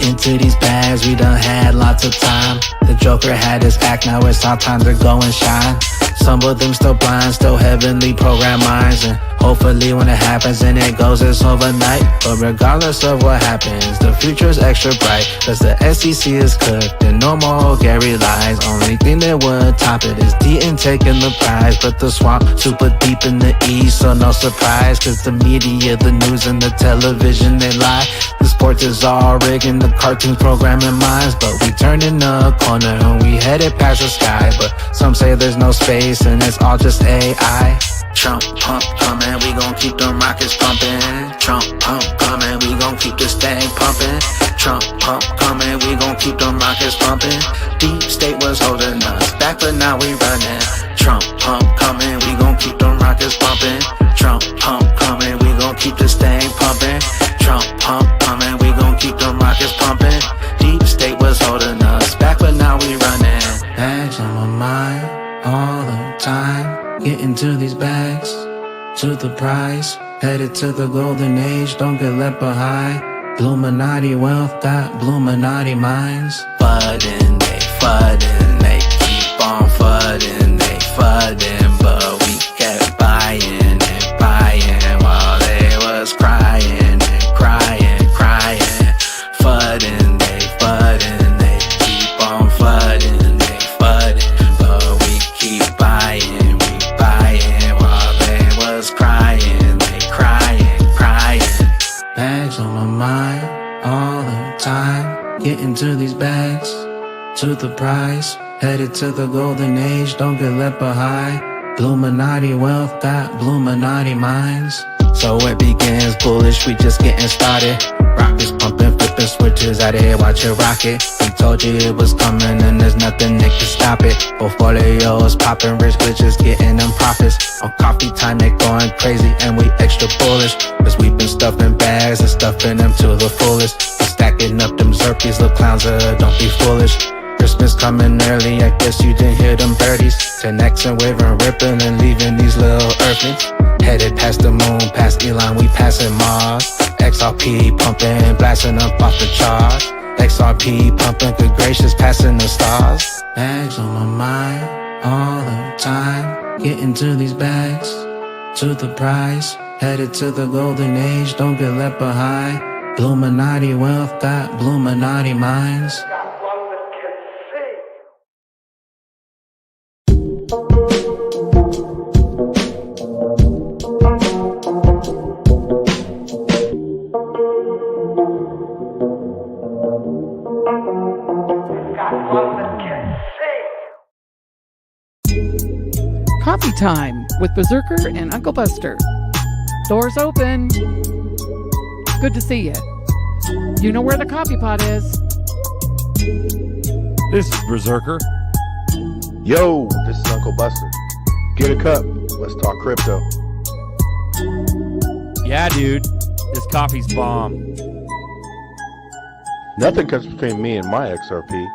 into these bags, we done had lots of time. The Joker had his act, now it's our time to go and shine. Some of them still blind, still heavenly programmed minds. And hopefully when it happens and it goes, it's overnight. But regardless of what happens, the future's extra bright. Cause the SEC is cooked and no more Gary lies. Only thing that would top it is Deaton taking the prize. But the swamp super deep in the east, so no surprise. Cause the media, the news and the television, they lie. The sports is all rigged and the cartoons programming minds. But we turning a corner and we headed past the sky. But some say there's no space and it's all just AI. Trump pump coming, we gon' keep them rockets pumping. Trump pump coming, we gon' keep this thing pumping. Trump pump coming, we gon' keep them rockets pumping. Deep state was holding us back, but now we running. Trump pump coming, we gon' keep them rockets pumping. Trump pump coming, we gon' keep this thing pumping. Trump pump coming, we gon' keep them rockets pumping. Deep state was holding us back, but now we running. Bags on my mind all the time. Getting to these bags, to the prize. Headed to the golden age, don't get left behind. Bluminati wealth got Bluminati minds. Fudding, they keep on fudding, they fudding. But we kept buying and buying while they was crying and crying, crying. Fudding, they keep on fudding, they fudding. But we keep buying, we buying while they was crying, they crying, crying. Bags on my mind all the time. Getting to these bags, to the prize. Headed to the golden age, don't get left behind. Bluminati wealth got Bluminati minds. So it begins bullish, we just getting started. Rockets pumping, flipping switches out of here, watch it rocket. We told you it was coming and there's nothing that can stop it. Portfolios popping, rich bitches getting them profits. On coffee time they going crazy and we extra bullish. Cause we been stuffing bags and stuffing them to the fullest. Stacking up them Zerkies, little clowns, don't be foolish. Christmas coming early, I guess you didn't hear them birdies. 10X and waving, ripping and leaving these little earthlings. Headed past the moon, past Elon, we passing Mars. XRP pumping, blasting up off the charts. XRP pumping, good gracious, passing the stars. Bags on my mind all the time. Getting to these bags, to the prize. Headed to the golden age, don't get left behind. Bluminati wealth got Bluminati minds. Coffee time with Berserker and Uncle Buster. Doors open. Good to see you. You know where the coffee pot is. This is Berserker. Yo, this is Uncle Buster. Get a cup. Let's talk crypto. Yeah, dude. This coffee's bomb. Nothing comes between me and my XRP.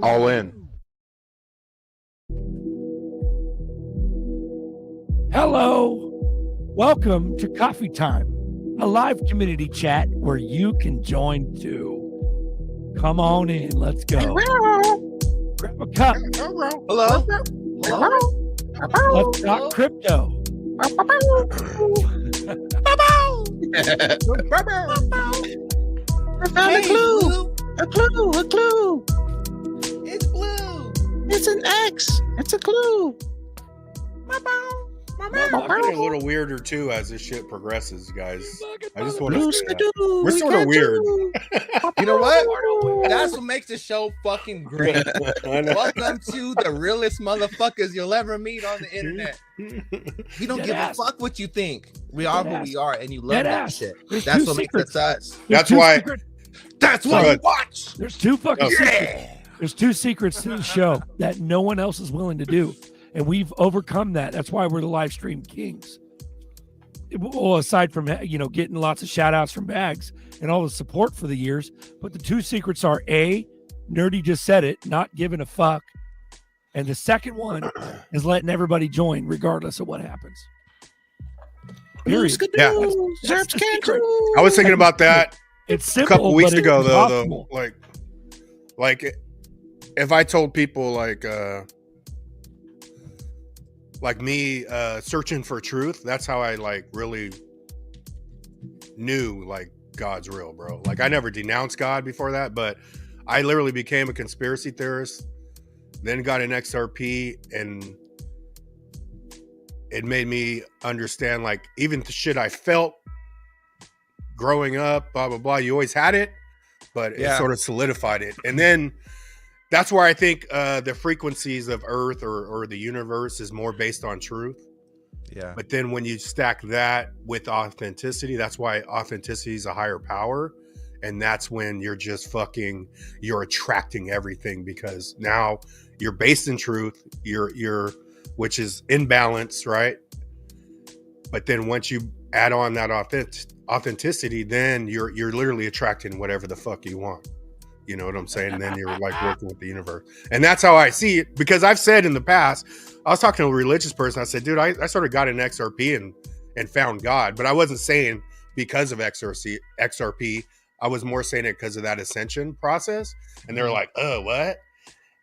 All in. Hello. Welcome to Coffee Time, a live community chat where you can join too. Come on in. Let's go. Grab a cup. Hello. Let's talk crypto. I found a clue. A clue. It's blue. It's an X. It's a clue. Man, I'm getting a little weirder too as this shit progresses, guys. I just want to say that. We're sort of weird. You know what? That's what makes the show fucking great. Welcome to the realest motherfuckers you'll ever meet on the internet. We don't give a fuck what you think. We are who we are, and you love that shit. That's what makes us us. That's why. That's why we watch. There's two fucking secrets. There's two secrets to the show that no one else is willing to do. And we've overcome that. That's why we're the live stream kings. Well, aside from, getting lots of shout outs from Bags and all the support for the years. But the two secrets are A, Nerdy just said it, not giving a fuck. And the second one is letting everybody join regardless of what happens. Period. Yeah. That's the secret. I was thinking about that It's a simple, couple weeks but it's ago, though. impossible. Like if I told people like me searching for truth, that's how I like really knew like God's real, bro. Like I never denounced God before that, but I literally became a conspiracy theorist, then got an XRP, and it made me understand like even the shit I felt growing up, blah blah blah. You always had it, but it sort of solidified it. And then that's where I think the frequencies of Earth or the universe is more based on truth. Yeah. But then when you stack that with authenticity, that's why authenticity is a higher power. And that's when you're just you're attracting everything, because now you're based in truth, you're which is in balance, right? But then once you add on that authenticity, then you're literally attracting whatever the fuck you want. You know what I'm saying? And then you're like working with the universe. And that's how I see it, because I've said in the past, I was talking to a religious person. I said, dude, I sort of got an XRP and found God, but I wasn't saying because of XRP. I was more saying it because of that ascension process. And they're like, oh, what?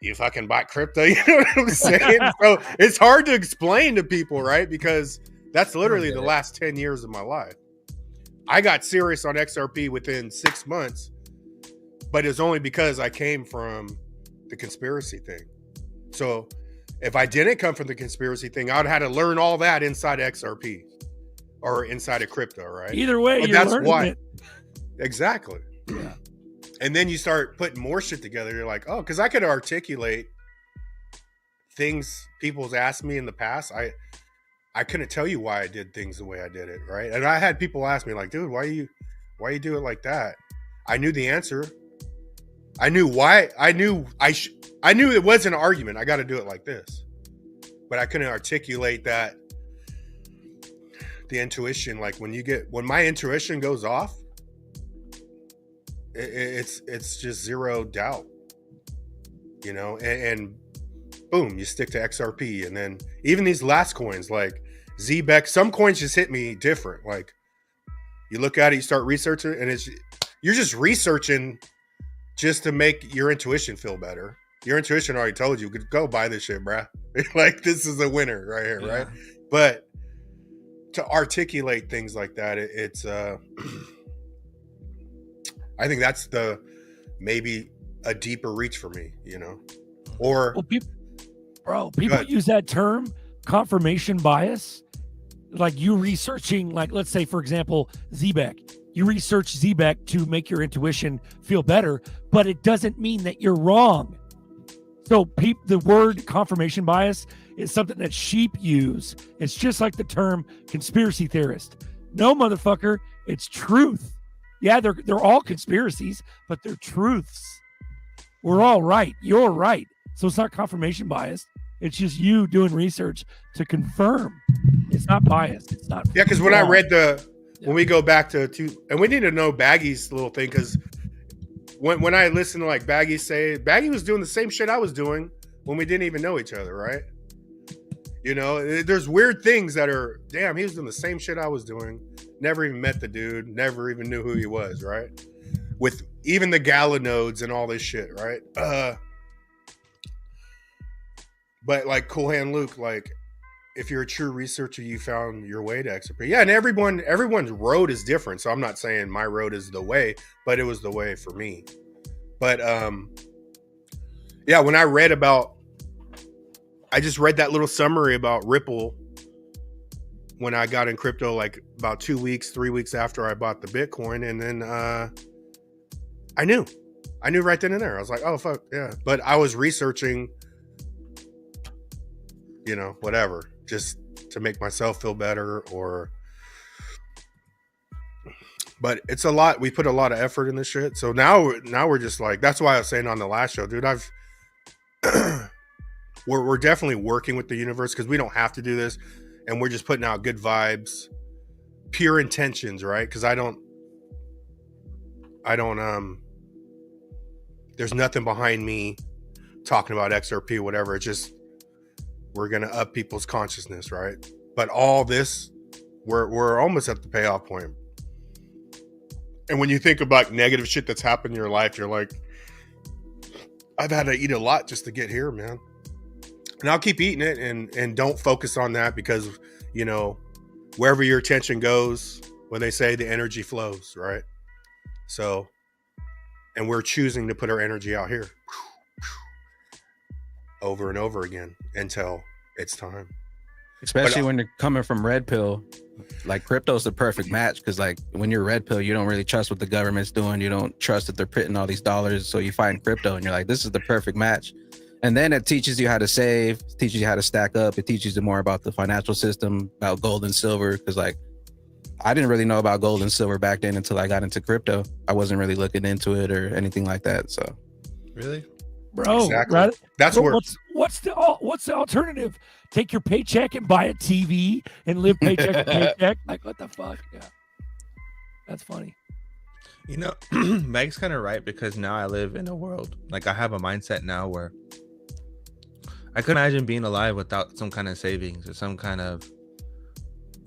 You fucking bought crypto? You know what I'm saying? So it's hard to explain to people, right? Because that's literally the last 10 years of my life. I got serious on XRP within 6 months, but it's only because I came from the conspiracy thing. So if I didn't come from the conspiracy thing, I'd had to learn all that inside XRP or inside of crypto, right? Either way, but you're that's learning why. it. Exactly. Yeah. And then you start putting more shit together. You're like, oh, because I could articulate things people's asked me in the past. I couldn't tell you why I did things the way I did it, right? And I had people ask me like, dude, why you do it like that? I knew the answer. I knew why. I knew it wasn't an argument. I got to do it like this, but I couldn't articulate that. The intuition, like when my intuition goes off, it's just zero doubt, you know, and boom, you stick to XRP. And then even these last coins like Zebec, some coins just hit me different. Like you look at it, you start researching, and you're just researching just to make your intuition feel better. Your intuition already told you, go buy this shit, bruh. Like this is a winner right here, right? But to articulate things like that, it's I think that's maybe a deeper reach for me, you know. Or people use that term confirmation bias. Like you researching, like let's say for example, Zebec. You research Zebec to make your intuition feel better, but it doesn't mean that you're wrong. So the word confirmation bias is something that sheep use. It's just like the term conspiracy theorist. No, motherfucker, it's truth. Yeah, they're all conspiracies, but they're truths. We're all right. You're right. So it's not confirmation bias. It's just you doing research to confirm. It's not biased. It's not. Yeah, because when I read when we go back to and we need to know Baggy's little thing, because when I listened to like Baggy say, Baggy was doing the same shit I was doing when we didn't even know each other, right? You know, there's weird things that are, damn, he was doing the same shit I was doing. Never even met the dude. Never even knew who he was, right? With even the gala nodes and all this shit, right? But like Cool Hand Luke, like if you're a true researcher, you found your way to XRP. Yeah, and everyone's road is different. So I'm not saying my road is the way, but it was the way for me. But yeah, when I read I just read that little summary about Ripple when I got in crypto, like about 3 weeks after I bought the Bitcoin. And then I knew right then and there. I was like, oh, fuck, yeah. But I was researching, you know, whatever, just to make myself feel better but it's a lot. We put a lot of effort in this shit. So now we're just like, that's why I was saying on the last show, dude, we're definitely working with the universe, because we don't have to do this, and we're just putting out good vibes, pure intentions, right? Because I don't there's nothing behind me talking about XRP or whatever. It's just we're gonna up people's consciousness, right? But all this we're almost at the payoff point. And when you think about negative shit that's happened in your life, you're like, I've had to eat a lot just to get here, man. And I'll keep eating it, and don't focus on that, because, you know, wherever your attention goes, when they say the energy flows, right? So, and we're choosing to put our energy out here over and over again until it's time. Especially when you're coming from red pill, like crypto's the perfect match, because like when you're red pill, you don't really trust what the government's doing. You don't trust that they're printing all these dollars. So you find crypto and you're like, this is the perfect match. And then it teaches you how to save, teaches you how to stack up. It teaches you more about the financial system, about gold and silver. Because like, I didn't really know about gold and silver back then until I got into crypto. I wasn't really looking into it or anything like that. So, really, bro, exactly. Right? That's so where. What's the alternative? Take your paycheck and buy a TV and live paycheck to paycheck? Like, what the fuck? Yeah, that's funny. You know, Meg's kind of right, because now I live in a world, like I have a mindset now where I couldn't imagine being alive without some kind of savings or some kind of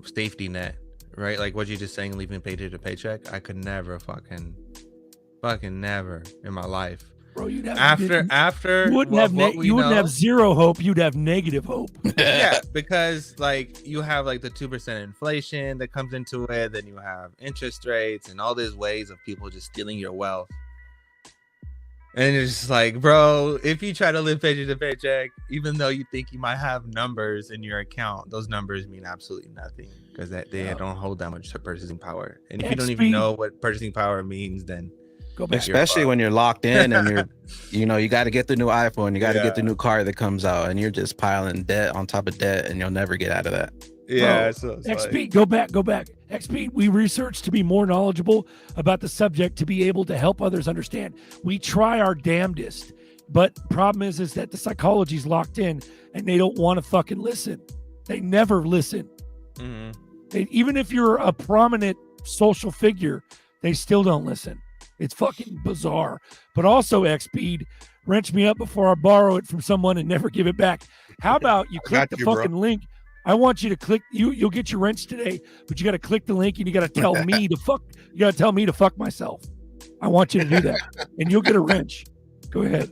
safety net, right? Like what you just saying, leaving paycheck to paycheck. I could never fucking never in my life. Bro, you'd have after you wouldn't have zero hope. You'd have negative hope. Yeah, because like you have like the 2% inflation that comes into it, then you have interest rates and all these ways of people just stealing your wealth. And it's just like, bro, if you try to live paycheck to paycheck, even though you think you might have numbers in your account, those numbers mean absolutely nothing, because they don't hold that much purchasing power. And if you don't even know what purchasing power means, then go back. Especially when you're locked in and you're, you know, you got to get the new iPhone, you got to get the new car that comes out, and you're just piling debt on top of debt, and you'll never get out of that. Yeah, so XP, go back. XP, we research to be more knowledgeable about the subject, to be able to help others understand. We try our damnedest, but problem is that the psychology's locked in, and they don't want to fucking listen. They never listen. Even if you're a prominent social figure, they still don't listen. It's fucking bizarre. But also, XP, wrench me up before I borrow it from someone and never give it back. How about you click the fucking link? I want you to click. You'll get your wrench today, but you got to click the link, and you got to tell me to fuck. You got to tell me to fuck myself. I want you to do that, and you'll get a wrench. Go ahead.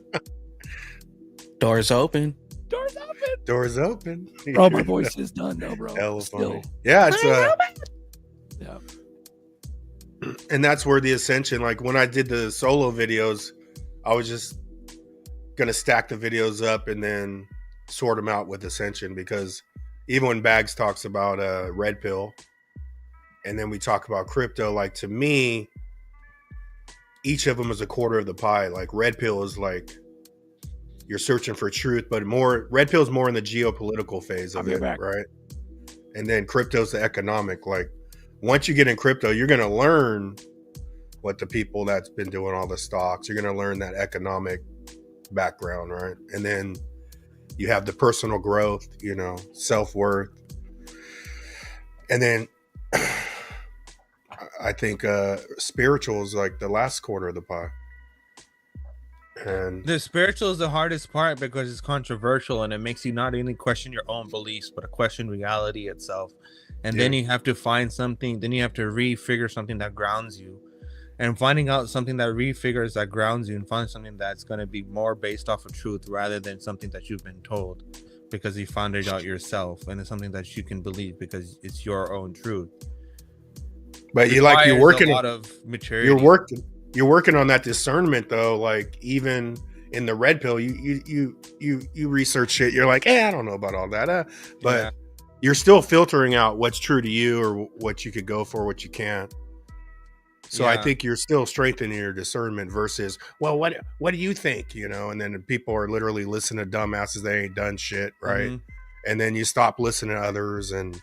Doors open. Doors open. Doors open. Bro, my voice is done though, bro. Hella funny. Yeah, it's yeah. And that's where the ascension, like when I did the solo videos, I was just gonna stack the videos up and then sort them out with ascension, because even when Bags talks about red pill, and then we talk about crypto, like to me, each of them is a quarter of the pie. Like red pill is like you're searching for truth, but more red pill is more in the geopolitical phase of it, right? And then crypto's the economic. Like once you get in crypto, you're gonna learn what the people that's been doing all the stocks, you're gonna learn that economic background, right? And then you have the personal growth, you know, self-worth. And then I think spiritual is like the last quarter of the pie. And the spiritual is the hardest part, because it's controversial, and it makes you not only question your own beliefs, but question reality itself. And then you have to find something, then you have to refigure something that grounds you. And finding out something that refigures, that grounds you, and find something that's going to be more based off of truth rather than something that you've been told because you found it out yourself, and it's something that you can believe because it's your own truth. But you're working a lot of maturity. You're working on that discernment though. Like even in the red pill, you research shit. You're like, I don't know about all that, but you're still filtering out what's true to you or what you could go for, what you can't. So I think you're still strengthening your discernment versus, well, what do you think? You know, and then people are literally listening to dumbasses that ain't done shit, right? Mm-hmm. And then you stop listening to others, and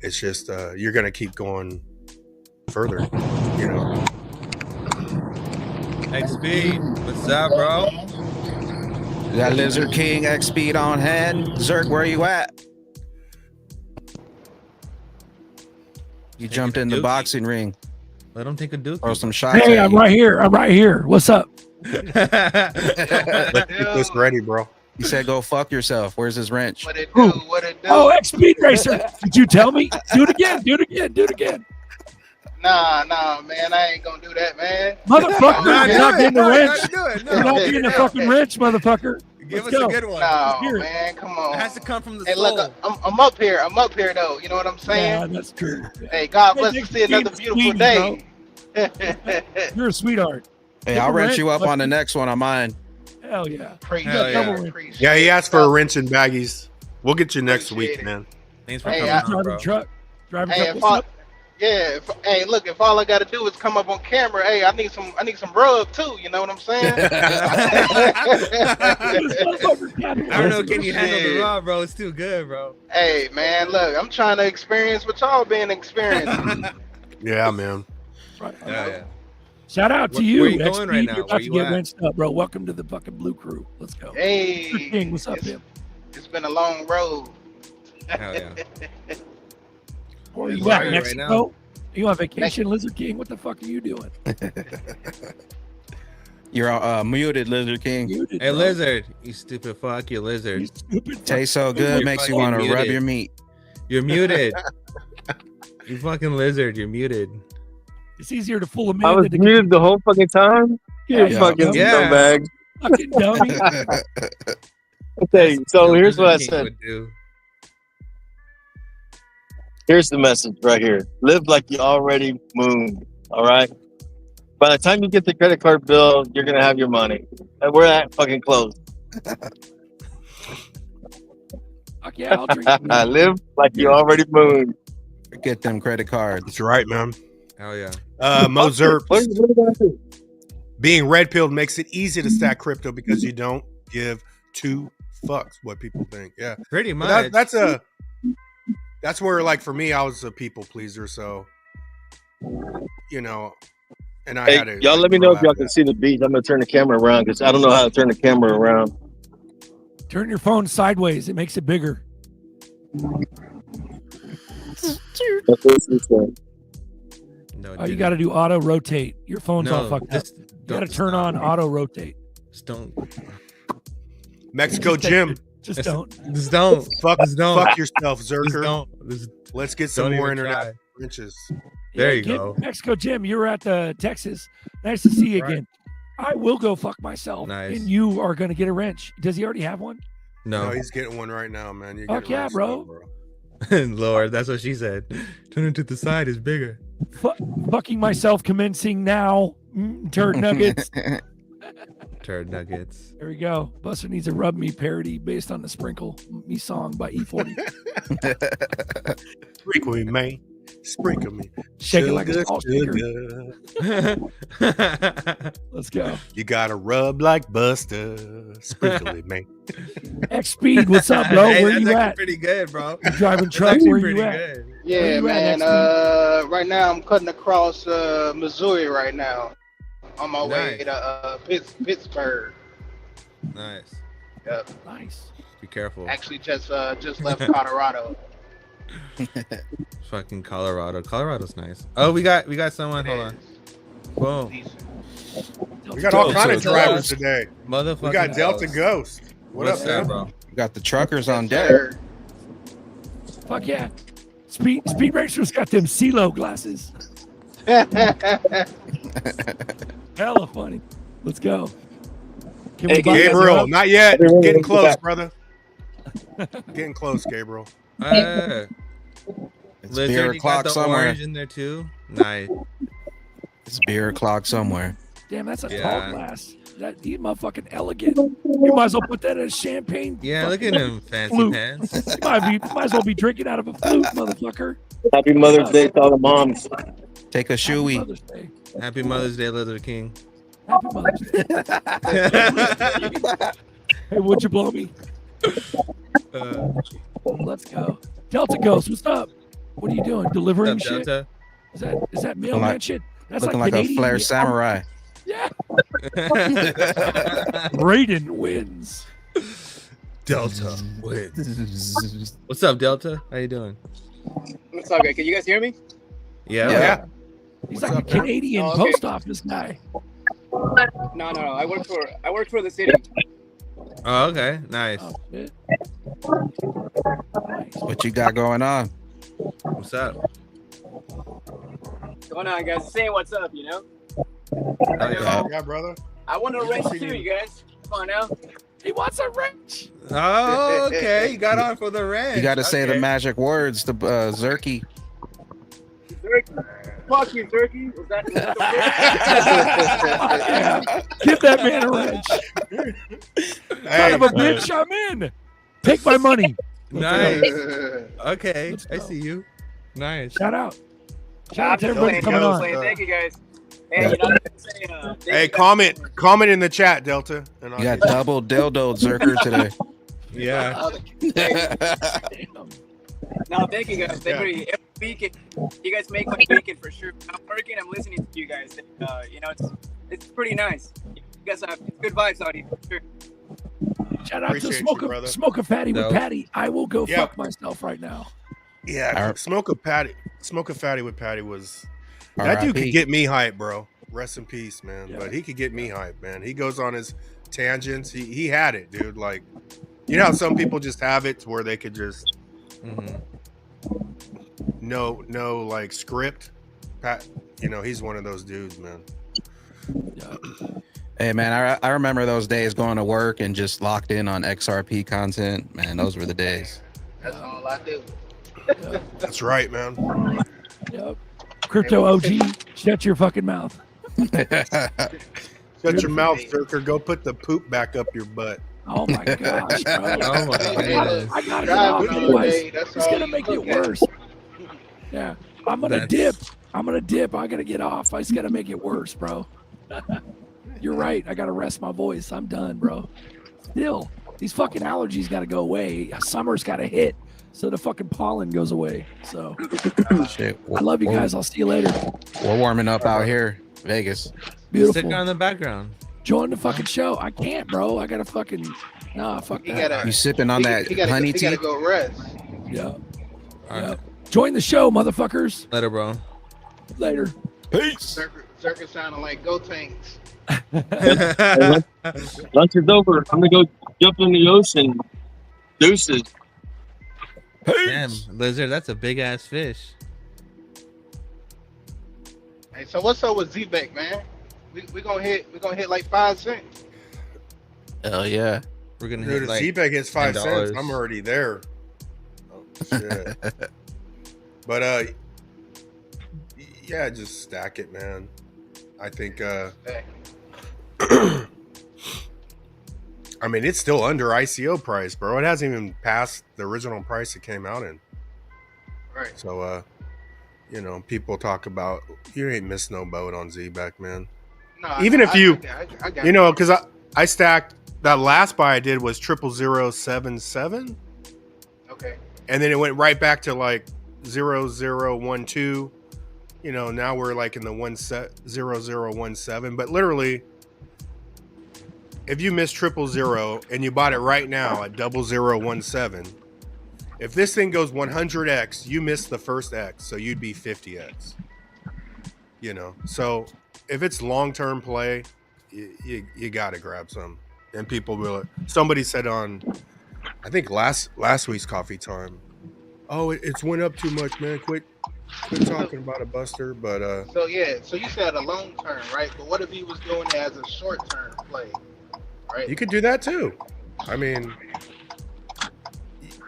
it's just you're gonna keep going further, you know. XP, what's up, bro? You got Lizard King XP on hand. Zerk, where you at? You jumped in the boxing ring. Let him take a duke. Throw some shots. Hey, I'm right here. What's up? Let's get this ready, bro. He said, "Go fuck yourself." Where's his wrench? What it do? What it do? Oh, X Speed Racer. Did you tell me? Do it again. Do it again. Do it again. Nah, man. I ain't gonna do that, man. Motherfucker, Nah, you're not getting the wrench. Do it. You're not getting the fucking wrench, motherfucker. Give Let's us go. a good one. No, Here. man. Come on. It has to come from the Hey, soul. look, I'm up here. I'm up here, though. You know what I'm Yeah, saying? that's true. Hey, God Hey, bless Nick, us see another Steve, beautiful Steve, day. You're a sweetheart. Hey, I'll wrench you up on the next one on mine. Hell yeah. Appreciate Hell it, yeah. appreciate Yeah, he it. asked for a wrench and baggies. We'll get you next Appreciate week, it. man. Thanks for Hey, coming I- on, Driving bro. truck. Driving Hey, truck. if What's I, up? yeah, hey, look, if all I gotta do is come up on camera, hey, I need some rub too. You know what I'm saying? I don't know. Can you handle the Shit. raw, bro? It's too good, bro. Hey, man, look, I'm trying to experience what y'all been experiencing. Yeah, man. Right. Yeah. Shout out to Where you. you X going Speed, right now? You're about Where to you get at? wrenched up, bro. Welcome to the fucking Blue Crew. Let's go. Hey, Mr. King, what's up, man? it's been a long road. Hell yeah. Where are you Right at, now. Mexico? Are you on vacation, Lizard King? What the fuck are you doing? You're muted, Lizard King. Muted, Hey, bro. lizard, you stupid fuck, you You lizard. stupid. Tastes so good, You're makes you fucking want to rub muted. your meat. You're muted. You fucking lizard, you're muted. It's easier to fool a I man was than to muted the whole fucking time. You Yeah, fucking yeah. scumbag. fucking dummy. Okay, so here's Lizard what I King said. would do. Here's the message right here. Live like you already mooned. All right. By the time you get the credit card bill, you're gonna have your money, and we're that fucking close. Fuck yeah, I'll drink. Live like you already mooned. Get them credit cards. That's right, man. Hell yeah. Mozert, What are you gonna do? being red pilled makes it easy to stack crypto because you don't give two fucks what people think. Yeah. Pretty But much. that's where, like, for me, I was a people pleaser. So, you know, and I Hey, had to. y'all like, let me know grow if y'all out of can that. see the beach. I'm gonna turn the camera around because I don't know how to turn the camera around. Turn your phone sideways. It makes it bigger. That's what she said. No, Oh, you got to do auto rotate. Your phone's all No, fucked up. just You got to don't turn on stop. auto rotate. Just don't. Mexico Jim. Just don't. Just don't. Fuck, Just don't. fuck yourself, Just Zerker. don't. Just Let's get don't some more even internet try. wrenches. There you Jim, go. Mexico Jim, you were at the Texas. Nice to see you Right. again. I will go fuck myself. Nice. And you are going to get a wrench. Does he already have one? No, No. he's getting one right now, man. You Fuck get yeah, wrenched bro. up, bro. Lord, that's what she said. Turn it to the side is bigger. Fucking myself commencing now. Turd nuggets. Turd nuggets. There we go. Buster needs a Rub Me parody based on the Sprinkle Me song by E40. Sprinkle me, man. Sprinkle me. Shake it like a Sugar, salt shaker. sugar. Let's go. You gotta rub like Buster. Sprinkle it, man. X Speed, what's up, bro? Hey, Where that's you actually at? pretty good, bro. You driving That's truck? actually Where pretty you at? good. Where Yeah, you at, man. XP? Right now I'm cutting across Missouri right now, on my way Nice. to Pittsburgh. Nice. Yep. Nice. Be careful. Actually, just left Colorado. Fucking Colorado. Colorado's nice. Oh, we got someone. Hold on. Boom. Decent. We got all Delta kind of drivers Ghost. today. Motherfucking We got Delta Ghost. Ghost. What What's up, that, man? bro? Got the truckers on deck. Sir. Fuck yeah. Speed Racer's got them CeeLo glasses. Hella funny. Let's go. Can Hey, buy this Gabriel, up? not yet. Everyone Getting in the close, back. brother. Getting close, Gabriel. It's Lizard, beer you got o'clock the somewhere. orange in there too. Nice. It's beer o'clock somewhere. Damn, that's a Yeah. tall glass. He's motherfucking elegant. You might as well put that in a champagne. Yeah, look at him, fancy Flute. pants. You might as well be drinking out of a flute, motherfucker. Happy Mother's Day to all the moms. Take a Happy shoey. Mother's Day. Happy Mother's Day, Lizard King. Happy Mother's Day. Hey, would you blow me? Let's go. Delta Ghost, what's up? What are you doing? Delivering What's up, shit? Delta? Is that mailman like- shit? That's Looking like a Canadian flare mail. samurai. Yeah. Raiden wins. Delta wins. What's up, Delta? How you doing? What's up, guys? Can you guys hear me? Yeah. Yeah. He's What's like up, a Canadian Oh, okay. post office guy. No. I work for the city. Oh, okay, nice. Oh, shit. What you got going on? What's up? What's going on, guys? Saying what's up, you know? Yeah, brother. I want a Good to wrench see too, you. you guys. Come on now. He wants a wrench. Oh, okay. You got on for the wrench. You got to say the Okay. magic words to Zerky. Zerky. Fuck you, Zerky. Was that Yeah. Give that man a wrench. Son of a bitch, I'm in. Take my money. Nice. Okay, Let's I go. see you. Nice. Shout out. I'm Shout out to just everybody playing, coming just on. playing. Thank you, guys. Hey, you know, say, Hey, comment in the chat, Delta. And You got double dildo Zerker today. Yeah. No, thank you guys. Yeah. Every weekend, you guys make my weekend for sure. I'm working. I'm listening to you guys. You know, it's pretty nice. You guys have good vibes out here for sure. Shout out Appreciate to you, brother. Smoke a Fatty with Dope. Patty. I will go Yeah. fuck myself right now. Yeah, smoke a fatty with Patty was that dude could R.I.P. get me hype, bro. Rest in peace, man. Yeah. But he could get me hype, man. He goes on his tangents. He had it, dude. Like, you know how some people just have it to where they could just no like script. Pat, you know, he's one of those dudes, man. Yeah. Hey man, I remember those days going to work and just locked in on XRP content. Man, those were the days. That's all I do. That's right, man. Yep. Crypto OG, shut your fucking mouth. Shut your mouth, Zerker. Go put the poop back up your butt. Oh my gosh, bro. Oh my goodness. I gotta get Drive off. with you Otherwise, today, that's it's all gonna you make it look at. worse. Yeah, I'm gonna dip. I gotta get off. I just gotta make it worse, bro. You're right. I gotta rest my voice. I'm done, bro. Still, these fucking allergies gotta go away. Summer's gotta hit, so the fucking pollen goes away. So Shit. I love you guys. I'll see you later. We're warming up out here, Vegas. Beautiful. Stick on the background. Join the fucking show. I can't, bro. I gotta fucking fuck He that. gotta, You sipping on that he gotta, honey he tea? gotta go rest. Yeah. All Yeah. right. Join the show, motherfuckers. Later, bro. Later. Peace. Circus sounding like go tanks. Lunch is over. I'm gonna go jump in the ocean. Deuces. Damn, lizard, that's a big ass fish. Hey, so what's up with Zebec, man? We gonna hit like 5 cents. Hell yeah. We're gonna Dude, hit if like Zebec gets 5 cents, $10. I'm already there. Oh, shit. But yeah, just stack it, man. I think Hey, I mean it's still under ICO price, bro. It hasn't even passed the original price it came out in. right. So you know, people talk about you ain't missed no boat on Zebec, man. No, Even if you I got you know, because I stacked that last buy I did was 0077. Okay. And then it went right back to like 0012. You know, now we're like in the 0017. But literally, if you miss 000 and you bought it right now at 0017, if this thing goes 100x, you missed the first X, so you'd be 50x. You know, so if it's long-term play, you got to grab some. And people will. Somebody said on, I think last week's coffee time, oh, it's went up too much, man. Quit talking about a Buster. But So yeah, so you said a long term, right? But what if he was doing it as a short term play, right? you could do that too. I mean,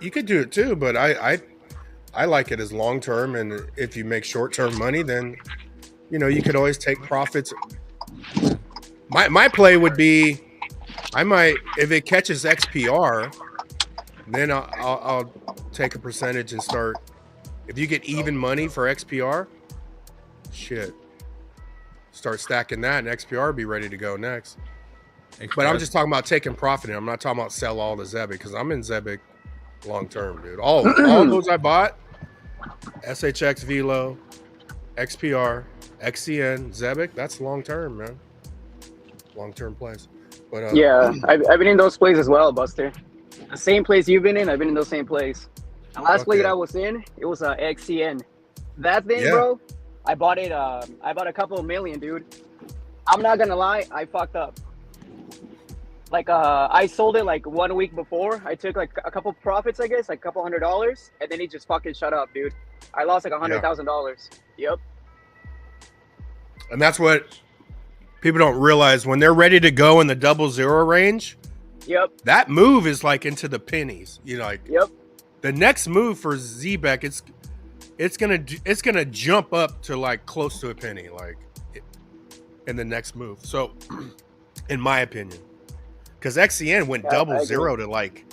you could do it too. But I like it as long term. And if you make short term money, then you know you could always take profits. My play would be, I might, if it catches XPR, then I'll take a percentage and start. If you get even money for XPR, shit, start stacking that, and XPR be ready to go next. But I'm just talking about taking profit. I'm not talking about sell all the Zebec, because I'm in Zebec long term, dude. All those I bought, SHX Velo, XPR, XCN, Zebec, that's long term, man. Long term plays. But Yeah, I've been in those plays as well, Buster. The same place you've been in, I've been in those same plays. The last play that I was in, it was XCN. That thing, bro, I bought it. I bought a couple of million, dude. I'm not gonna lie, I fucked up. Like I sold it like 1 week before. I took like a couple profits, I guess, like a couple $100, and then he just fucking shut up, dude. I lost like $100,000. Yep. And that's what people don't realize when they're ready to go in the 00 range. Yep. That move is like into the pennies. You know, like yep. The next move for Zebec, it's gonna jump up to like close to a penny, like in the next move. So, in my opinion. Because XCN went 00 to like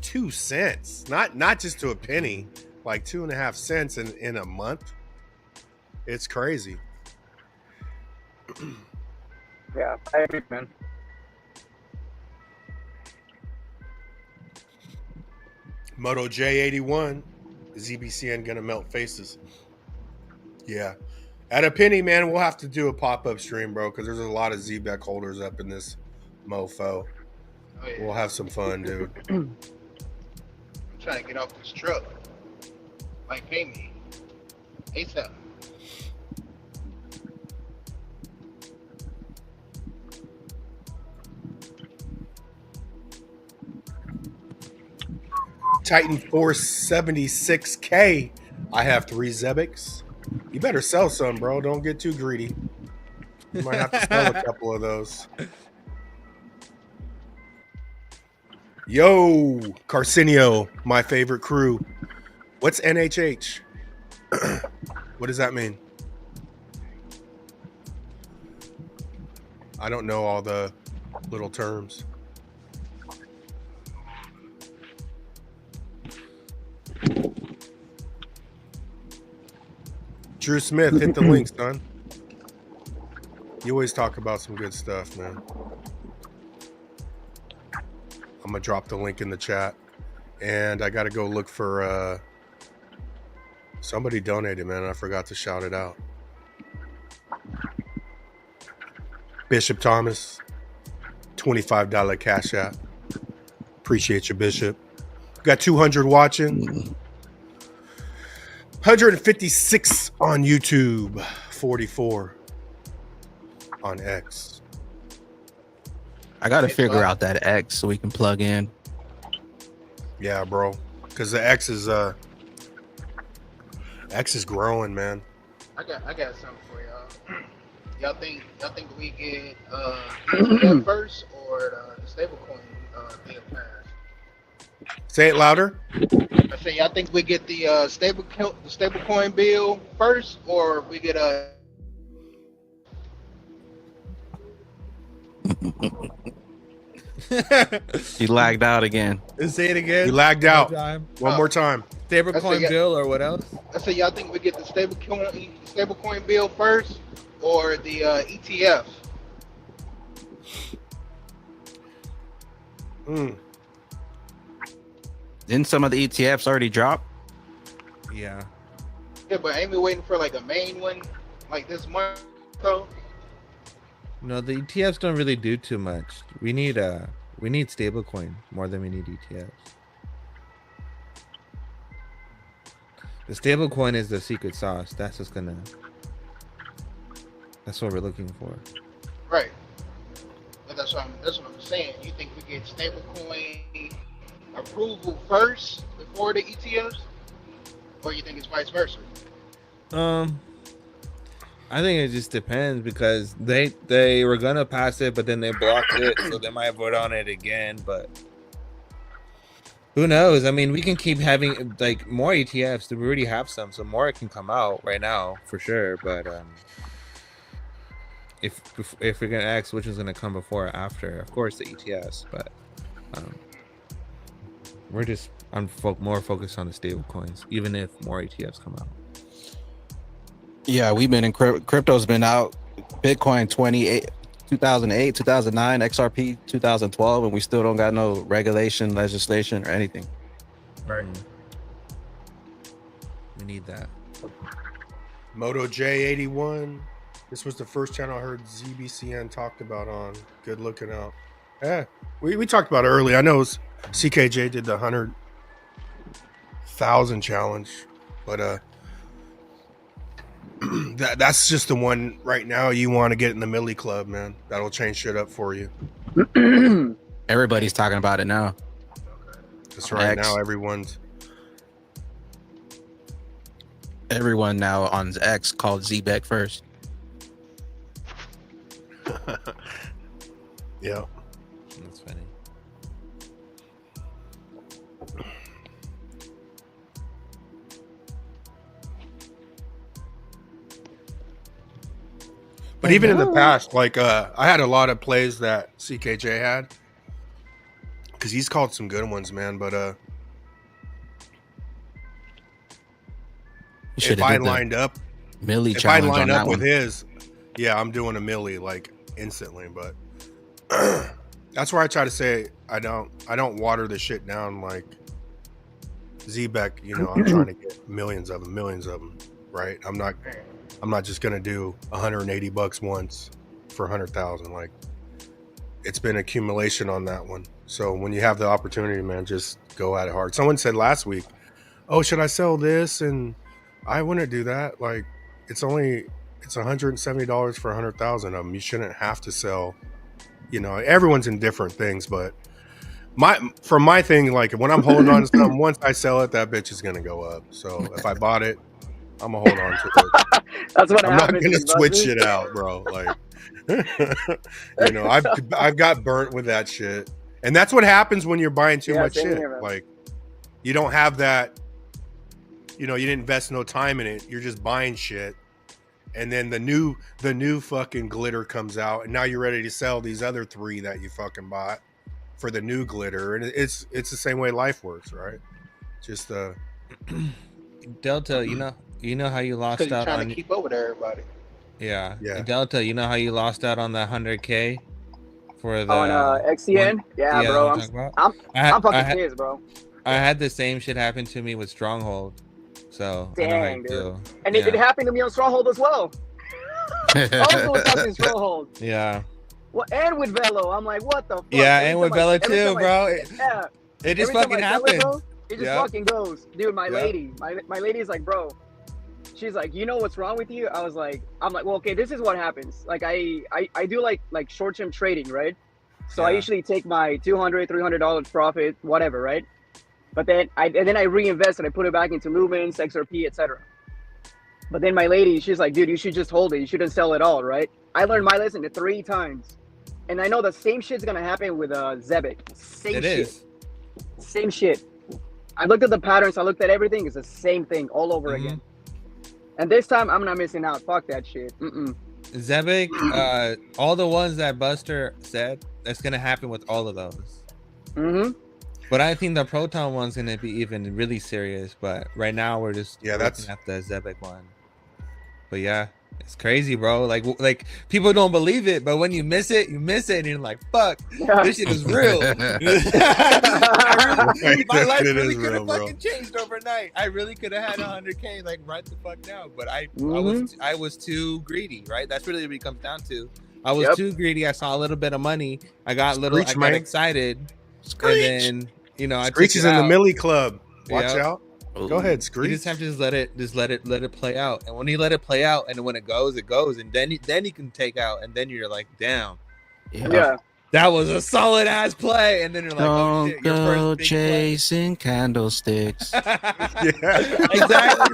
2 cents, not just to a penny, like 2.5 cents in a month. It's crazy. Yeah, I agree, man. Moto J81, ZBCN gonna melt faces. Yeah, at a penny, man, we'll have to do a pop-up stream, bro, because there's a lot of Zebec holders up in this mofo. Oh, yeah. We'll have some fun, dude. I'm trying to get off this truck. Like, pay me. ASAP. Titan 476K. I have 3 Zebecs. You better sell some, bro. Don't get too greedy. You might have to sell a couple of those. Yo, Carcinio, my favorite crew. What's NHH? What does that mean? I don't know all the little terms. Drew Smith, hit the link, son. You always talk about some good stuff, man. I'm gonna drop the link in the chat, and I gotta go look for somebody donated, man. I forgot to shout it out. Bishop Thomas, $25 cash app. Appreciate you, Bishop. Got 200 watching, 156 on YouTube, 44 on X. I gotta figure out that X so we can plug in. Yeah, bro. Because the X is growing, man. I got something for y'all. Y'all think we get ETF first or the stablecoin deal passed? Say it louder. I say y'all think we get the stablecoin bill first or we get a You lagged out again. Say it again. You lagged out. One more time. Stablecoin bill or what else? I say y'all think we get the stablecoin bill first or the ETF? Didn't some of the ETFs already drop? Yeah. Yeah, but ain't we waiting for like a main one like this month though? No, the ETFs don't really do too much. We need stablecoin more than we need ETFs. The stablecoin is the secret sauce. That's what we're looking for. Right. But that's what I'm saying. You think we get stablecoin approval first before the ETFs? Or you think it's vice versa? I think it just depends because they were gonna pass it, but then they blocked it, so they might vote on it again. But who knows? I mean, we can keep having like more ETFs. We already have some, so more can come out right now for sure. But if we're gonna ask which is gonna come before or after, of course the ETFs. But I'm more focused on the stable coins, even if more ETFs come out. Yeah, we've been in crypto's been out. Bitcoin 2008, 2009, XRP 2012, and we still don't got no regulation, legislation, or anything. Right. We need that. Moto J81. This was the first channel I heard ZBCN talked about on. Good looking out. Yeah, we talked about it early. I know CKJ did the 100,000 challenge, but that's just the one right now you want to get in the Millie Club, man. That'll change shit up for you. Everybody's talking about it now. That's right. X. Now everyone now on X called Zebec first. Yeah. That's funny. But even in the past, like I had a lot of plays that CKJ had, because he's called some good ones, man. But if I lined up, if I line up with his, yeah, I'm doing a milli like instantly. But that's where I try to say I don't water the shit down like Zebec. You know, I'm trying to get millions of them, right? I'm not just gonna do $180 once for 100,000. Like, it's been accumulation on that one. So when you have the opportunity, man, just go at it hard. Someone said last week, "Oh, should I sell this?" And I wouldn't do that. Like, it's $170 for 100,000 of them. You shouldn't have to sell. You know, everyone's in different things, but my thing, like when I'm holding on to something, once I sell it, that bitch is gonna go up. So if I bought it, I'm gonna hold on to it. That's what I'm not happens. gonna switch it out, bro. Like, you know, I've got burnt with that shit, and that's what happens when you're buying too much shit. Here, like, you don't have that. You know, you didn't invest no time in it. You're just buying shit, and then the new fucking glitter comes out, and now you're ready to sell these other 3 that you fucking bought for the new glitter, and it's the same way life works, right? Just Delta, you know how you lost out trying on to keep up with everybody. Yeah. Yeah. Delta, you know how you lost out on the 100K for the on XCN? Yeah, bro. I'm fucking pissed, bro. I had the same shit happen to me with Stronghold. So dang, dude. And it happened to me on Stronghold as well. Also was fucking Stronghold. Yeah. Well, and with Velo, I'm like, what the fuck? Yeah, and with Velo too, bro. It just fucking happens. It just fucking goes, dude. My lady is like, bro. She's like, you know what's wrong with you? I'm like, well, okay, this is what happens. Like, I do like short-term trading, right? So I usually take my $200, $300 profit, whatever, right? But then I reinvest and I put it back into Lumens, XRP, etc. But then my lady, she's like, dude, you should just hold it. You shouldn't sell it all, right? I learned my lesson 3 times, and I know the same shit's gonna happen with Zebec. Same shit. I looked at the patterns. I looked at everything. It's the same thing all over again. And this time, I'm not missing out. Fuck that shit. Zebec, all the ones that Buster said, that's gonna happen with all of those. But I think the Proton one's gonna be even really serious. But right now, we're just looking at the Zebec one. But yeah, it's crazy, bro. Like people don't believe it, but when you miss it, and you're like, "Fuck, this shit is real." My life really could have fucking changed overnight. I really could have had 100K like right the fuck now, but I was too greedy, right? That's really what it comes down to. I was too greedy. I saw a little bit of money. I got excited, and then I Screech is in the Millie Club. Watch out. Go ahead, Screech. You just have to let it play out. And when you let it play out, and when it goes, and then you can take out, and then you're like, damn, that was a solid ass play. And then you're like, don't oh shit, your go first big chasing candlesticks. Exactly,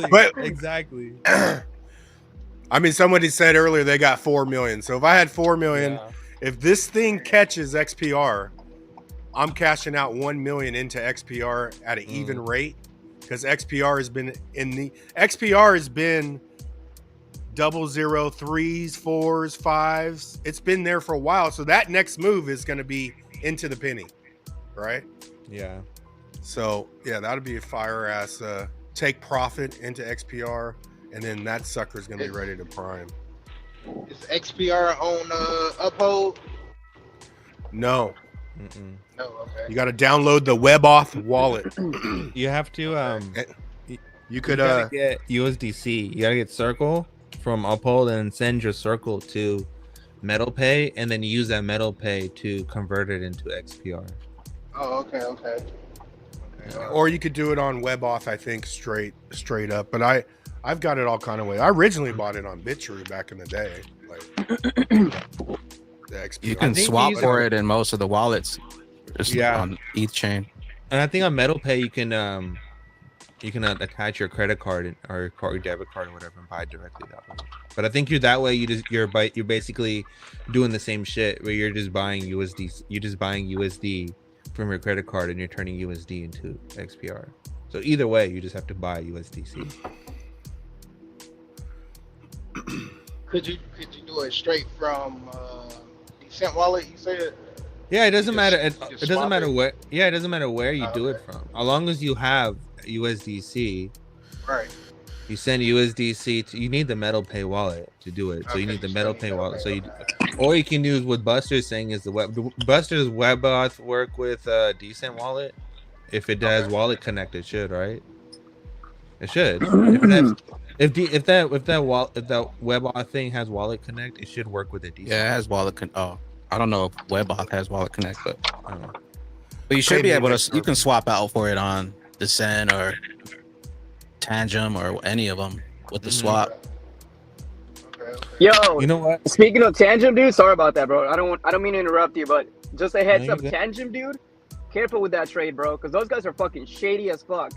bro. Exactly. I mean, somebody said earlier they got 4 million. So if I had 4 million, if this thing catches XPR, I'm cashing out 1 million into XPR at an even rate, because XPR has been 00, 3s, 4s, 5s. It's been there for a while. So that next move is going to be into the penny, right? Yeah. So yeah, that'll be a fire ass take profit into XPR, and then that sucker is going to be ready to prime. Is XPR on Uphold? No. No, okay. You got to download the WebAuth wallet. You have to you could get USDC. You gotta get Circle from Uphold and send your Circle to MetalPay, and then use that MetalPay to convert it into XPR. Oh, okay. Or you could do it on WebAuth, I think, straight up. But I've got it all kind of way. I originally bought it on BitTrue back in the day. the XP. You can swap for it in most of the wallets. Yeah. On ETH chain. And I think on MetalPay you can attach your credit card or debit card or whatever and buy directly that way. But I think you're you're basically doing the same shit where you're just buying USD. You're just buying USD from your credit card and you're turning USD into XPR. So either way, you just have to buy USDC. Could you do it straight from Decent Wallet? You said. Yeah, it doesn't matter. It doesn't swap matter it? where. Yeah, it doesn't matter where you do it from. As long as you have USDC, Right. you send USDC to. You need the MetalPay wallet to do it. So you need the MetalPay wallet. So or you can use what Buster's saying is Buster's WebAuth work with Decent Wallet. If it has wallet connect, it should, right? It should. If that WebAuth thing has wallet connect, it should work with it. Yeah, it has wallet Oh, I don't know if WebAuth has wallet connect, but you should be able to. You can swap out for it on Descent or Tangem or any of them with the swap. Yo, you know what? Speaking of Tangem, dude, sorry about that, bro. I don't mean to interrupt you, but just a heads up, Tangem, dude, careful with that trade, bro, because those guys are fucking shady as fuck.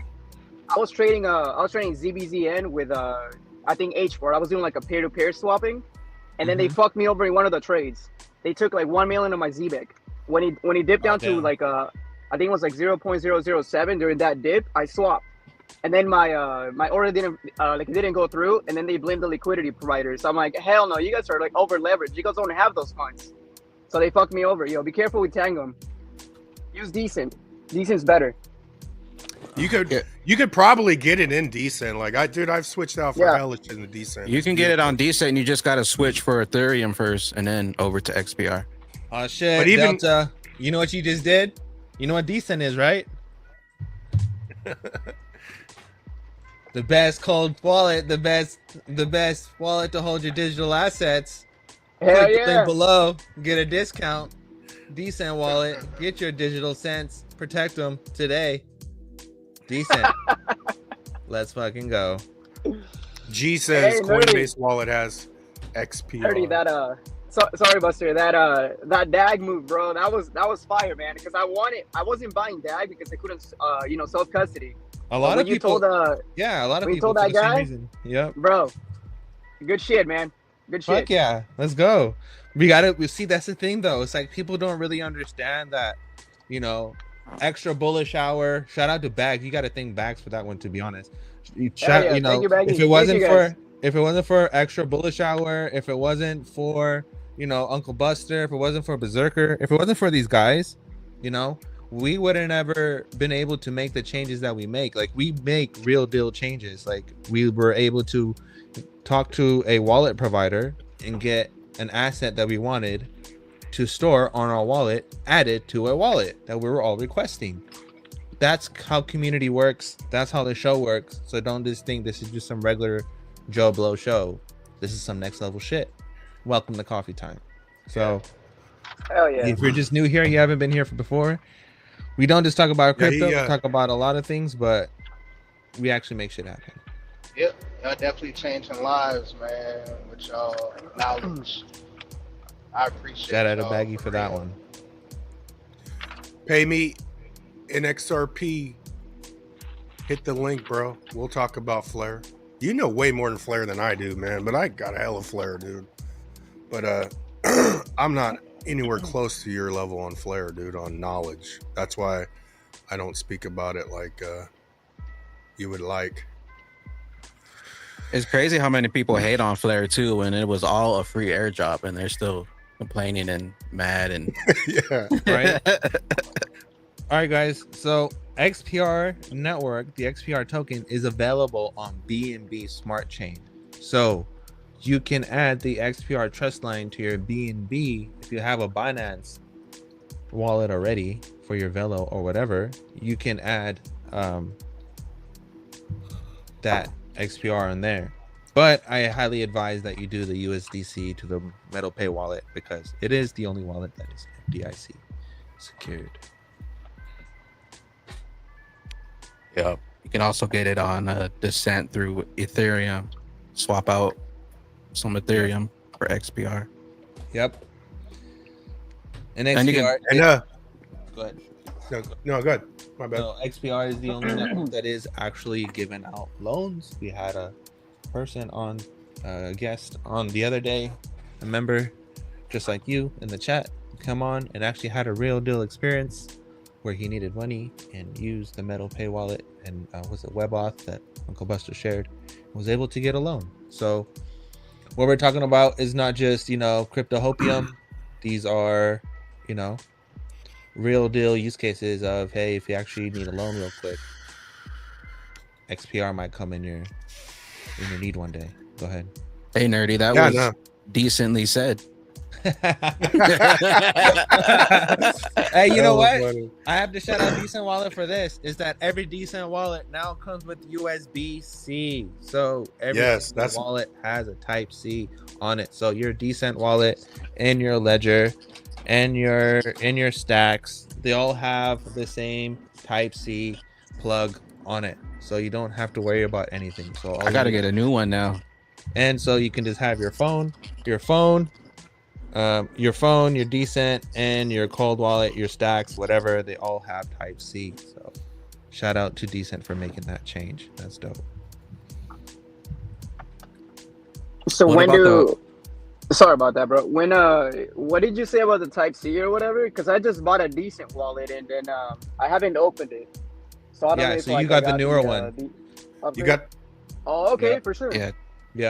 I was trading ZBZN with I think H4. I was doing like a peer-to-peer swapping, and then they fucked me over in one of the trades. They took like 1 million of my Zebec. When he dipped down to like I think it was like 0.007 during that dip, I swapped. And then my order didn't go through, and then they blamed the liquidity provider. So I'm like, hell no, you guys are like over leveraged. You guys don't have those funds. So they fucked me over. Yo, be careful with Tangem. Use Decent. Decent's better. You could probably get it in Decent. Like I've switched out for hellish in the Decent. You can get it on Decent, and you just got to switch for Ethereum first, and then over to XPR. Oh shit! But even Delta, you know what you just did? You know what Decent is, right? The best cold wallet, the best wallet to hold your digital assets. Hell Click the yeah! link below, get a discount. Decent wallet, get your digital cents, protect them today. Decent. Let's fucking go. G says Hey, Coinbase wallet has XP. Nerdy, sorry, Buster. That DAG move, bro. That was fire, man. Because I wasn't buying DAG because I couldn't, self custody. A lot of people. A lot of people told that guy. Yep. Bro, good shit, man. Good shit. Fuck yeah, let's go. We see. That's the thing, though. It's like people don't really understand that, extra bullish hour. Shout out to Bags. You got to thank Bags for that one, to be honest. Thank you, Baggy. If it wasn't for extra bullish hour, if it wasn't for Uncle Buster, if it wasn't for Berserker, if it wasn't for these guys, we wouldn't ever been able to make the changes that we make. Like, we make real deal changes. Like, we were able to talk to a wallet provider and get an asset that we wanted to store on our wallet added to a wallet that we were all requesting. That's how community works. That's how the show works. So don't just think this is just some regular Joe Blow show. This is some next level shit. Welcome to Coffee Time. So hell yeah. If you're just new here, you haven't been here before, we don't just talk about crypto, we talk about a lot of things, but we actually make shit happen. Yep, y'all definitely changing lives, man, with y'all knowledge. I appreciate it. Shout out to Baggy for that one. Pay me in XRP. Hit the link, bro. We'll talk about Flare. You know way more than Flare than I do, man, but I got a hell of Flare, dude. But I'm not anywhere close to your level on Flare, dude, on knowledge. That's why I don't speak about it like you would like. It's crazy how many people hate on Flare too, when it was all a free airdrop, and they're still complaining and mad and yeah, right. All right, guys. So XPR network, the XPR token, is available on BNB Smart Chain. So you can add the XPR trust line to your BNB if you have a Binance wallet already for your Velo or whatever. You can add that XPR in there. But I highly advise that you do the USDC to the MetalPay wallet, because it is the only wallet that is FDIC secured. Yeah, you can also get it on Descent through Ethereum. Swap out some Ethereum for XPR. Yep. And And you XPR. And Go ahead. no, good. My bad. No, XPR is the only network that is actually giving out loans. We had a person on, a guest on the other day, a member just like you in the chat, come on and actually had a real deal experience where he needed money and used the Metal Pay wallet and was it WebAuth that Uncle Buster shared, was able to get a loan. So what we're talking about is not just, crypto hopium. These are, real deal use cases of, hey, if you actually need a loan real quick, XPR might come in your need one day. Go ahead. Hey, nerdy, that was decently said. Hey, you know what? Funny. I have to shout out Decent Wallet for this. Is that every Decent Wallet now comes with USB-C. So every wallet has a Type-C on it. So your Decent Wallet and your Ledger and your stacks, they all have the same Type-C plug on it. So you don't have to worry about anything. So I gotta get a new one now. And so you can just have your phone, your Decent, and your cold wallet, your stacks, whatever, they all have Type-C. So shout out to Decent for making that change. That's dope. So sorry about that, bro. What did you say about the Type-C or whatever? Because I just bought a Decent wallet and then I haven't opened it. So I don't know if, so you got the newer one. You got. Oh, okay, for sure. Yeah.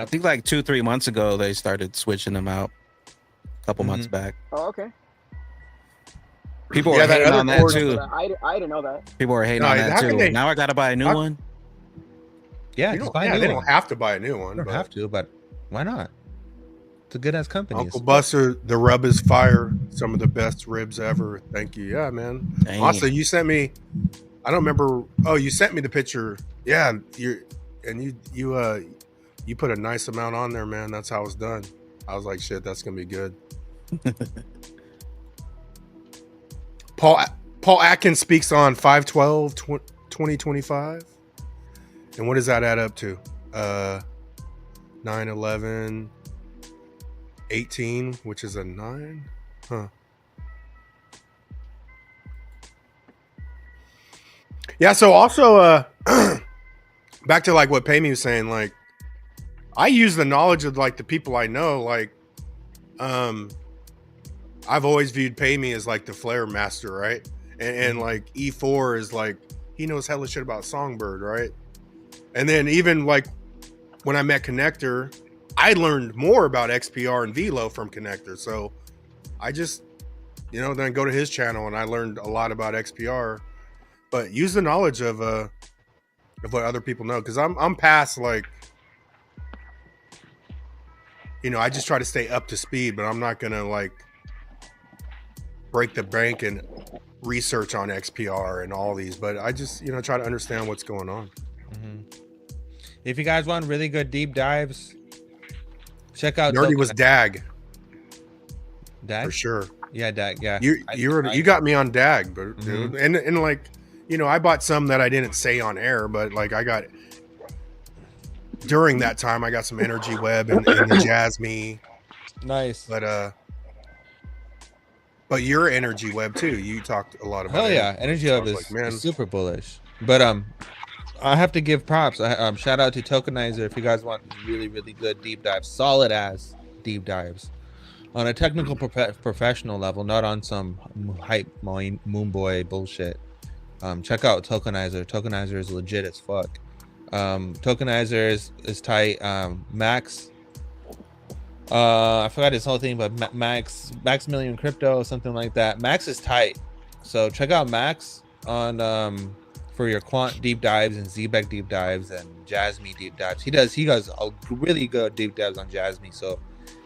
I think like 2-3 months ago they started switching them out. A couple months back. Oh, okay. People were hating on that too. I didn't know that. People were hating on that too. Now I gotta buy a new one. Yeah, they don't have to buy a new one. They don't have to, but why not? It's a good ass company. Uncle Buster, the rub is fire. Some of the best ribs ever. Thank you. Yeah, man. Dang. Also, you sent me. I don't remember. Oh, you sent me the picture. Yeah, you put a nice amount on there, man. That's how it's done. I was like, shit, that's gonna be good. Paul Atkins speaks on 5/12/2025. And what does that add up to? 9/11/18, which is a 9. Huh. Yeah, so also back to like what Payme was saying, like I use the knowledge of like the people I know, like I've always viewed Payme as like the flare master, right? And like E4 is like he knows hella shit about Songbird, right? And then even like when I met Connector, I learned more about XPR and Velo from Connector. So I just, then go to his channel and I learned a lot about XPR. But use the knowledge of what other people know, because I'm past like, I just try to stay up to speed, but I'm not gonna like break the bank and research on XPR and all these. But I just try to understand what's going on. If you guys want really good deep dives, check out. Nerdy was DAG. DAG for sure. Yeah, DAG. Yeah, you got me on DAG, but dude, and like. I bought some that I didn't say on air, but like I got during that time, I got some Energy Web and the Jasmine. Nice. But your Energy Web too. You talked a lot about. Hell yeah, Energy Web is super bullish. But I have to give props. Shout out to Tokenizer if you guys want really, really good deep dives, solid ass deep dives on a technical professional level, not on some hype moon boy bullshit. Check out Tokenizer. Tokenizer is legit as fuck. Tokenizer is tight. Max, I forgot his whole thing, but Max Million Crypto, something like that. Max is tight. So check out Max on for your quant deep dives and Zebec deep dives and Jasmine deep dives. He does a really good deep dives on Jasmine. So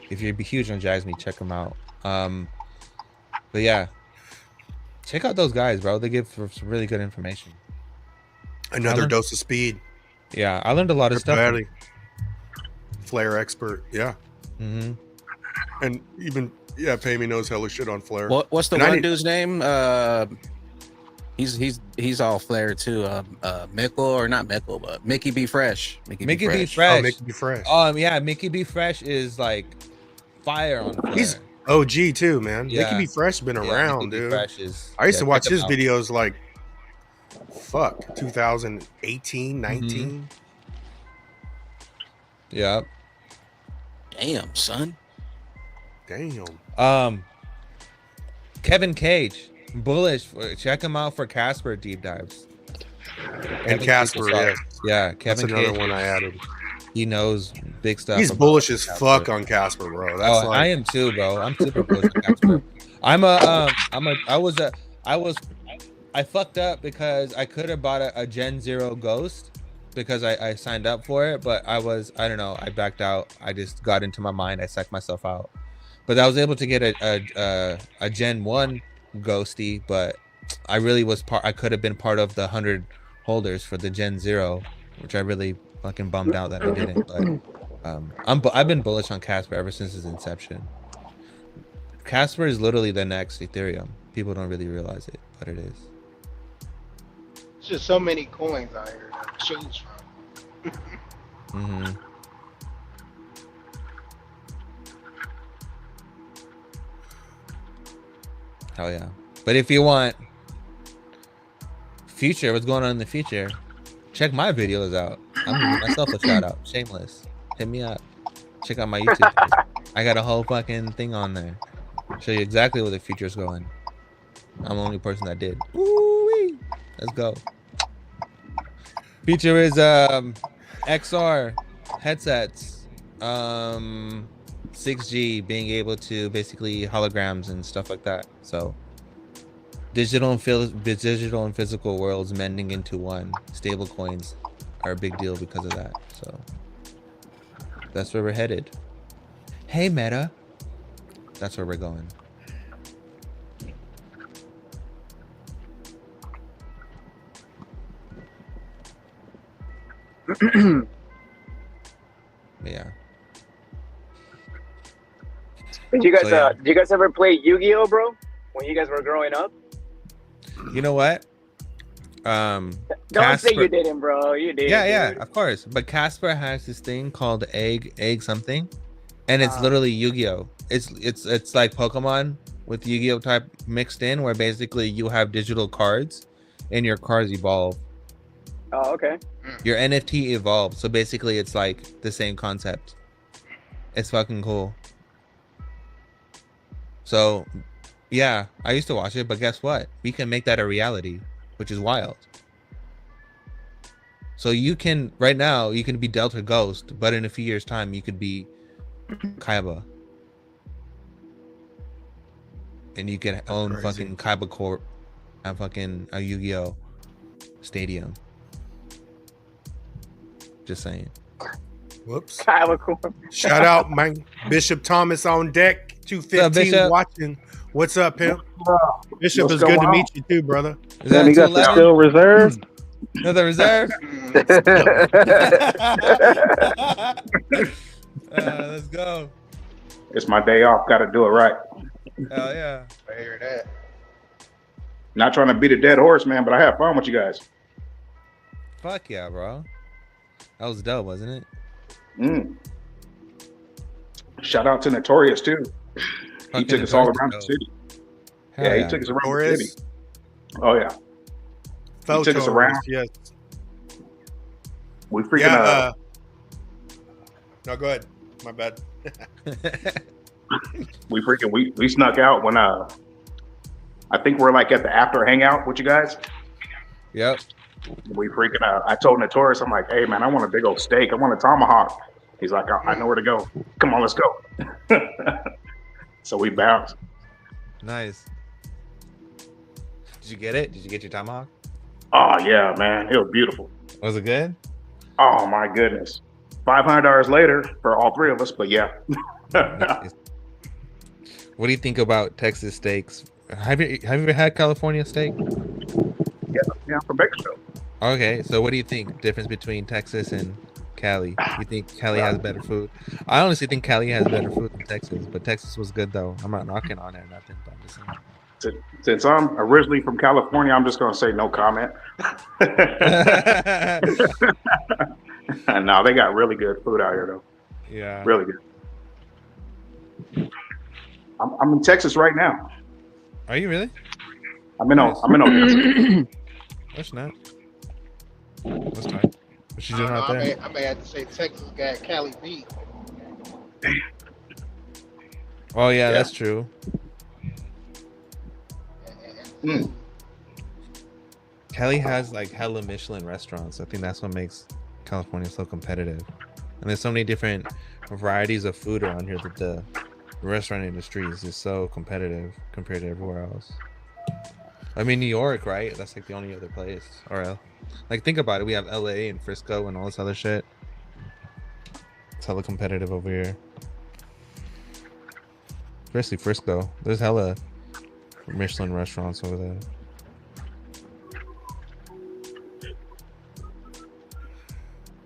if you're huge on Jasmine, check him out. But yeah. Check out those guys, bro. They give some really good information. Another dose of speed. Yeah, I learned a lot of stuff. Flare expert, yeah. And even Payme knows hella shit on Flare. What's the one dude's name? He's all Flare too. Mickle or not Mickle, but Mickey B Fresh. Mickey B Fresh. Oh, Mickey B Fresh. Yeah, Mickey B Fresh is like fire on Flare. OG too, man. Yeah. Nicky B. Fresh been around, Nicky B. dude. Fresh is, I used to watch check him his out. videos like, fuck, 2018, 19. Yeah. Damn, son. Damn. Kevin Cage, bullish. Check him out for Casper deep dives. And Casper, yeah. Yeah, That's Kevin another Cage. one I added. He knows big stuff. He's about bullish as Casper. fuck on Casper, bro. That's I am too, bro. I'm super bullish on Casper. I fucked up because I could have bought a Gen 0 Ghost because I signed up for it, but I don't know, I backed out. I just got into my mind. I psyched myself out. But I was able to get a Gen 1 Ghosty, but I really was I could have been part of the 100 holders for the Gen 0, which I really fucking bummed out that I didn't. But I've been bullish on Casper ever since its inception. Casper is literally the next Ethereum. People don't really realize it, but it is. It's just so many coins out here to choose from. Mm-hmm. Hell yeah. But if you want future, what's going on in the future, check my videos out. I'm giving myself a shout out. Shameless. Hit me up. Check out my YouTube page. I got a whole fucking thing on there. Show you exactly where the future's going. I'm the only person that did. Woo-wee. Let's go. Feature is XR headsets, 6G, being able to basically holograms and stuff like that. So digital and physical worlds mending into one. Stablecoins are a big deal because of that. So that's where we're headed. Hey Meta, that's where we're going. Yeah. Did you guys ever play Yu-Gi-Oh, bro? When you guys were growing up? You know what? Don't Casper, say you didn't, bro. You did. yeah, dude. of course. But Casper has this thing called egg something, and it's literally Yu-Gi-Oh. It's like Pokemon with Yu-Gi-Oh type mixed in, where basically you have digital cards, and your cards evolve. Oh, okay. Your NFT evolves, so basically it's like the same concept. It's fucking cool. So, yeah, I used to watch it, but guess what? We can make that a reality, which is wild. So you can, right now, you can be Delta Ghost, but in a few years' time, you could be Kaiba. And you can own crazy. fucking Kaiba Corp and fucking a Yu-Gi-Oh stadium. Just saying. Whoops. Kaiba Corp. Shout out, man. Bishop Thomas on deck. 215 Bishop? watching. What's up, pimp? Bishop, it's good to meet you too, brother. Is that You got the 211? still reserve? Another reserve? Let's go. It's my day off. Got to do it right. Hell yeah. I hear that. Not trying to beat a dead horse, man, but I have fun with you guys. Fuck yeah, bro. That was dope, wasn't it? Shout out to Notorious too. He Fucking took us all Notorious around the dope. city. Hell Yeah, he took us around Notorious? the city. Oh yeah, he took us around. Yes. We freaking Yeah. No, go ahead. My bad. we snuck out when I think we're like at the after hangout with you guys. Yep. We freaking I told Notorious, I'm like, hey man, I want a big old steak. I want a tomahawk. He's like, I know where to go. Come on, let's go. So we bounced. Nice. Did you get it? Did you get your tomahawk? Oh yeah, man, it was beautiful. Was it good? Oh my goodness. $500 later for all three of us, but yeah. Nice. What do you think about Texas steaks? Have you ever had California steak? Yeah, from Bakersfield. Okay, so what do you think? Difference between Texas and Cali? You think Cali has better food? I honestly think Cali has better food than Texas, but Texas was good though. I'm not knocking on it or nothing, but I'm just saying. Since I'm originally from California, I'm just gonna say no comment. No, they got really good food out here though. Yeah. Really good. I'm in Texas right now. Are you really? I'm in Odessa. That's not. That's fine. What you doing out there? I may have to say Texas got Cali beat. Oh yeah, that's true. Cali has like hella Michelin restaurants. I think that's what makes California so competitive. And there's so many different varieties of food around here that the restaurant industry is just so competitive compared to everywhere else. I mean, New York, right? That's like the only other place. Or like, think about it. We have LA and Frisco and all this other shit. It's hella competitive over here. Especially Frisco. There's hella Michelin restaurants over there.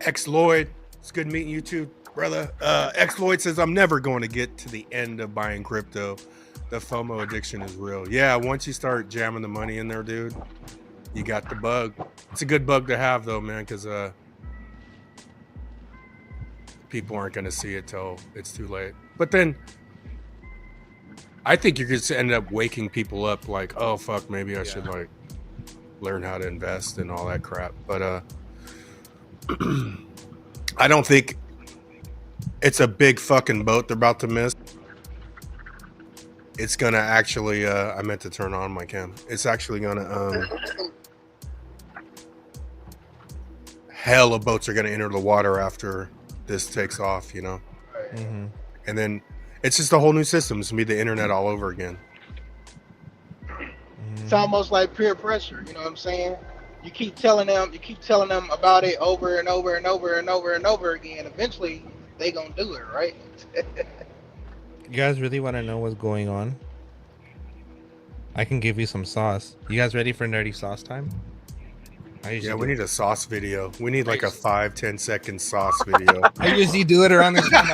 X Lloyd, it's good meeting you too, brother. X Lloyd says, I'm never going to get to the end of buying crypto. The FOMO addiction is real. Yeah, once you start jamming the money in there, dude, you got the bug. It's a good bug to have though, man, because people aren't going to see it till it's too late. But then I think you're going to end up waking people up like, oh, fuck, maybe I should like learn how to invest and all that crap. But I don't think it's a big fucking boat they're about to miss. It's gonna actually I meant to turn on my cam. It's actually gonna hell of boats are gonna enter the water after this takes off, you know. Mm-hmm. And then it's just a whole new system. It's gonna be the internet all over again. It's almost like peer pressure, you know what I'm saying? You keep telling them about it over and over and over and over and over again. Eventually, they gonna do it, right? You guys really want to know what's going on? I can give you some sauce. You guys ready for nerdy sauce time? Yeah, we need a sauce video. We need like a 5-10 second sauce video. I usually do it around the time.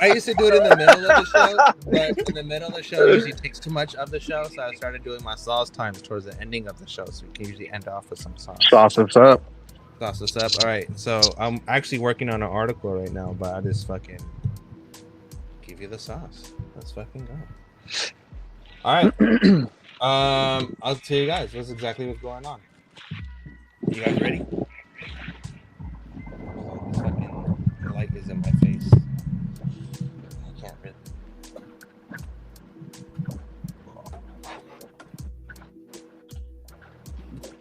I used to do it in the middle of the show, but in the middle of the show usually takes too much of the show, so I started doing my sauce times towards the ending of the show, so we can usually end off with some sauce. Sauce us up. Sauce us up. All right, so I'm actually working on an article right now, but I just fucking give you the sauce. Let's fucking go. All right. I'll tell you guys what's going on. You guys ready? This fucking light is in my face. I can't really.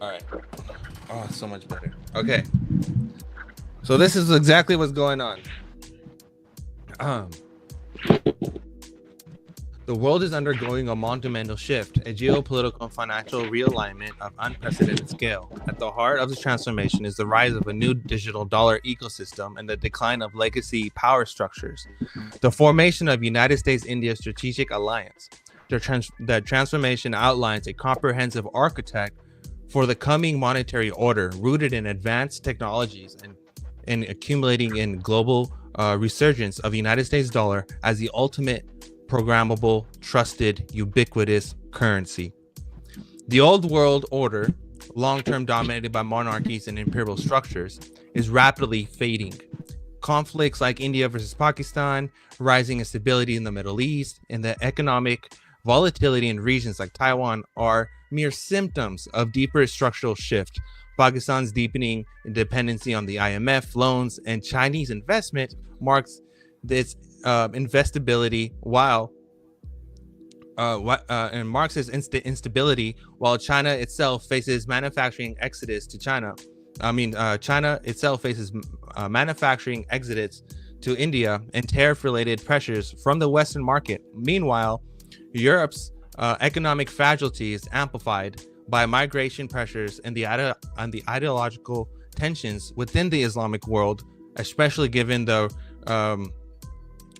All right. Oh, so much better. Okay. So this is exactly what's going on. The world is undergoing a monumental shift, a geopolitical and financial realignment of unprecedented scale. At the heart of this transformation is the rise of a new digital dollar ecosystem and the decline of legacy power structures. The formation of United States-India Strategic Alliance. The transformation outlines a comprehensive architect for the coming monetary order rooted in advanced technologies and accumulating in global resurgence of the United States dollar as the ultimate programmable, trusted, ubiquitous currency. The old world order, long-term dominated by monarchies and imperial structures, is rapidly fading. Conflicts like India versus Pakistan, rising instability in the Middle East, and the economic volatility in regions like Taiwan are mere symptoms of deeper structural shift. Pakistan's deepening dependency on the IMF loans and Chinese investment marks this investability and marks its instability while China itself faces manufacturing exodus to China. China itself faces manufacturing exodus to India and tariff-related pressures from the Western market. Meanwhile, Europe's economic fragility is amplified by migration pressures and the ideological tensions within the Islamic world, especially given the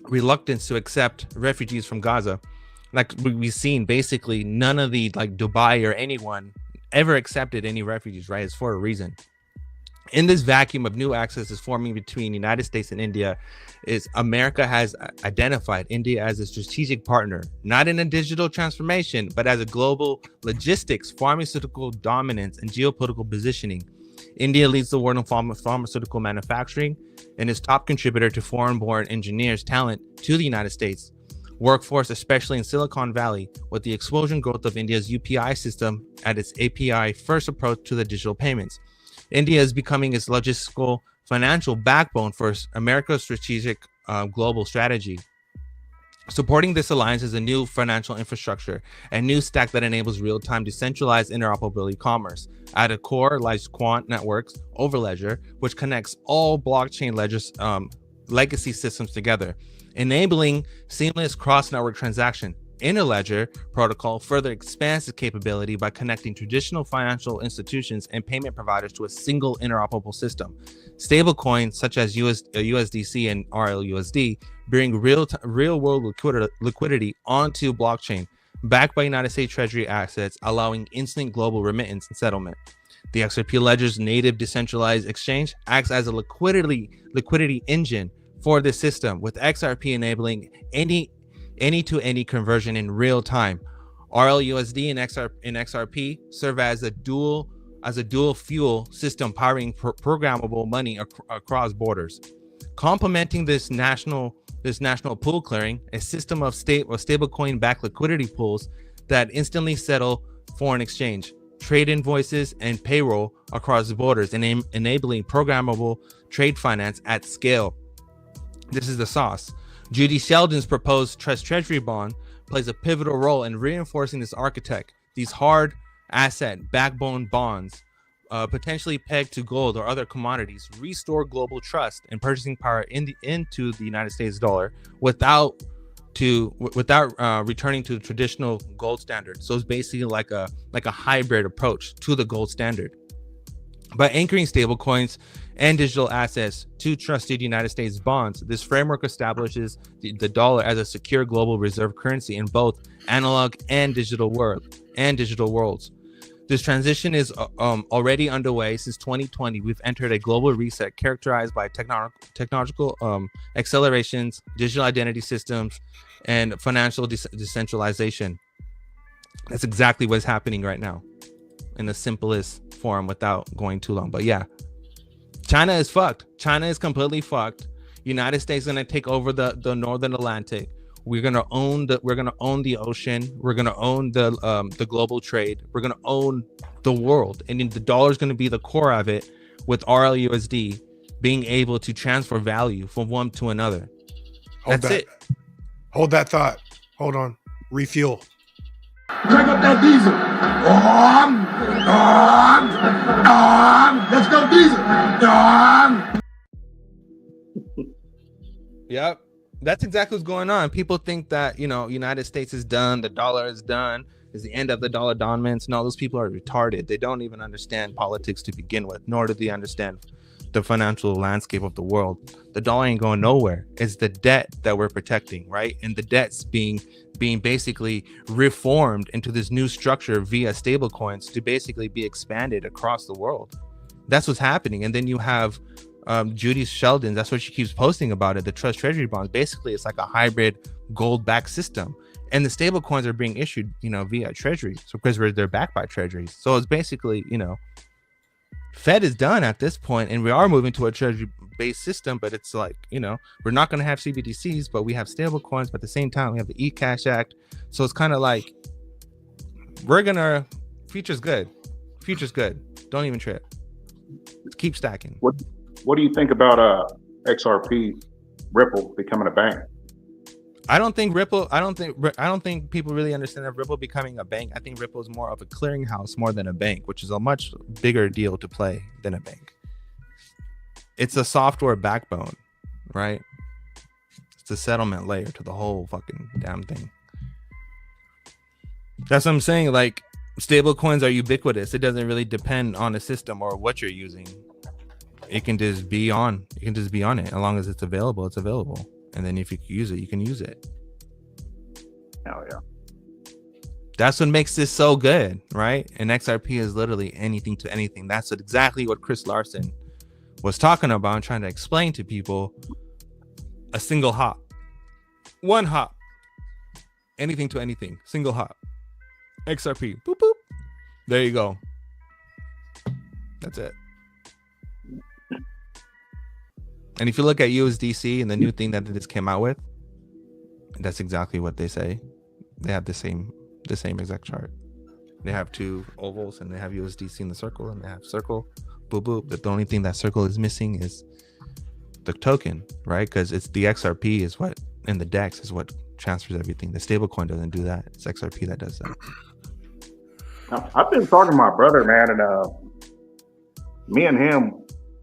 reluctance to accept refugees from Gaza. Like we've seen, basically none of the like Dubai or anyone ever accepted any refugees, right? It's for a reason. In this vacuum of new access is forming between United States and India, is America has identified India as a strategic partner, not in a digital transformation, but as a global logistics, pharmaceutical dominance, and geopolitical positioning. India leads the world in pharmaceutical manufacturing and is top contributor to foreign-born engineers talent to the United States. workforce, especially in Silicon Valley, with the explosion growth of India's UPI system at its API first approach to the digital payments. India is becoming its logistical financial backbone for America's strategic global strategy. Supporting this alliance is a new financial infrastructure, a new stack that enables real-time decentralized interoperability commerce. At a core lies Quant Networks Overledger, which connects all blockchain ledgers, legacy systems together, enabling seamless cross-network transaction. Interledger protocol further expands its capability by connecting traditional financial institutions and payment providers to a single interoperable system. Stablecoins such as USDC and RLUSD bring real-world liquidity onto blockchain, backed by United States Treasury assets, allowing instant global remittance and settlement. The XRP Ledger's native decentralized exchange acts as a liquidity engine for the system, with XRP enabling any-to-any conversion in real time. RLUSD and XRP serve as a dual fuel system powering programmable money across borders. Complementing this national pool clearing, a system of stablecoin backed liquidity pools that instantly settle foreign exchange, trade invoices, and payroll across borders, and enabling programmable trade finance at scale. This is the sauce. Judy Sheldon's proposed Trust Treasury bond plays a pivotal role in reinforcing this architect. These hard asset backbone bonds, potentially pegged to gold or other commodities, restore global trust and purchasing power into the United States dollar without returning to the traditional gold standard. So it's basically like a hybrid approach to the gold standard. By anchoring stablecoins and digital assets to trusted United States bonds, this framework establishes the dollar as a secure global reserve currency in both analog and digital worlds. This transition is already underway. Since 2020, we've entered a global reset characterized by technological accelerations, digital identity systems, and financial decentralization. That's exactly what's happening right now in the simplest form without going too long. But yeah, China is fucked. China is completely fucked. United States is going to take over the Northern Atlantic. We're gonna own the ocean. We're gonna own the global trade. We're gonna own the world, and the dollar is gonna be the core of it, with RLUSD being able to transfer value from one to another. That's it. Hold that thought. Hold on. Refuel. Crank up that diesel. Let's go diesel. Yep. That's exactly what's going on. People think that, United States is done, the dollar is done, is the end of the dollar dominance. No, those people are retarded. They don't even understand politics to begin with, nor do they understand the financial landscape of the world. The dollar ain't going nowhere. It's the debt that we're protecting, right? And the debt's being basically reformed into this new structure via stablecoins to basically be expanded across the world. That's what's happening. And then you have Judy Sheldon, that's what she keeps posting about it, the Trust Treasury bonds. Basically, it's like a hybrid gold-backed system, and the stable coins are being issued, via Treasury, so because they're backed by Treasuries. So it's basically, Fed is done at this point, and we are moving to a Treasury-based system. But it's like, we're not going to have CBDCs, but we have stable coins. But at the same time, we have the eCash Act. So it's kind of like future's good. Future's good. Don't even trip. Keep stacking. What do you think about XRP Ripple becoming a bank? I don't think people really understand that Ripple becoming a bank. I think Ripple is more of a clearinghouse more than a bank, which is a much bigger deal to play than a bank. It's a software backbone, right? It's a settlement layer to the whole fucking damn thing. That's what I'm saying. Like, stable coins are ubiquitous. It doesn't really depend on a system or what you're using. It can just be on. You can just be on it. As long as it's available, it's available. And then if you can use it, you can use it. Oh yeah. That's what makes this so good, right? And XRP is literally anything to anything. That's exactly what Chris Larson was talking about and trying to explain to people. A single hop. One hop. Anything to anything. Single hop. XRP. Boop, boop. There you go. That's it. And if you look at USDC and the new thing that they just came out with, That's exactly what they say. They have the same exact chart. They have two ovals and they have USDC in the circle and they have circle, boop boop. But the only thing that circle is missing is the token, right? Because it's the XRP is what in the DEX is what transfers everything. The stablecoin doesn't do that. It's XRP that does that. I've been talking to my brother, man, and me and him,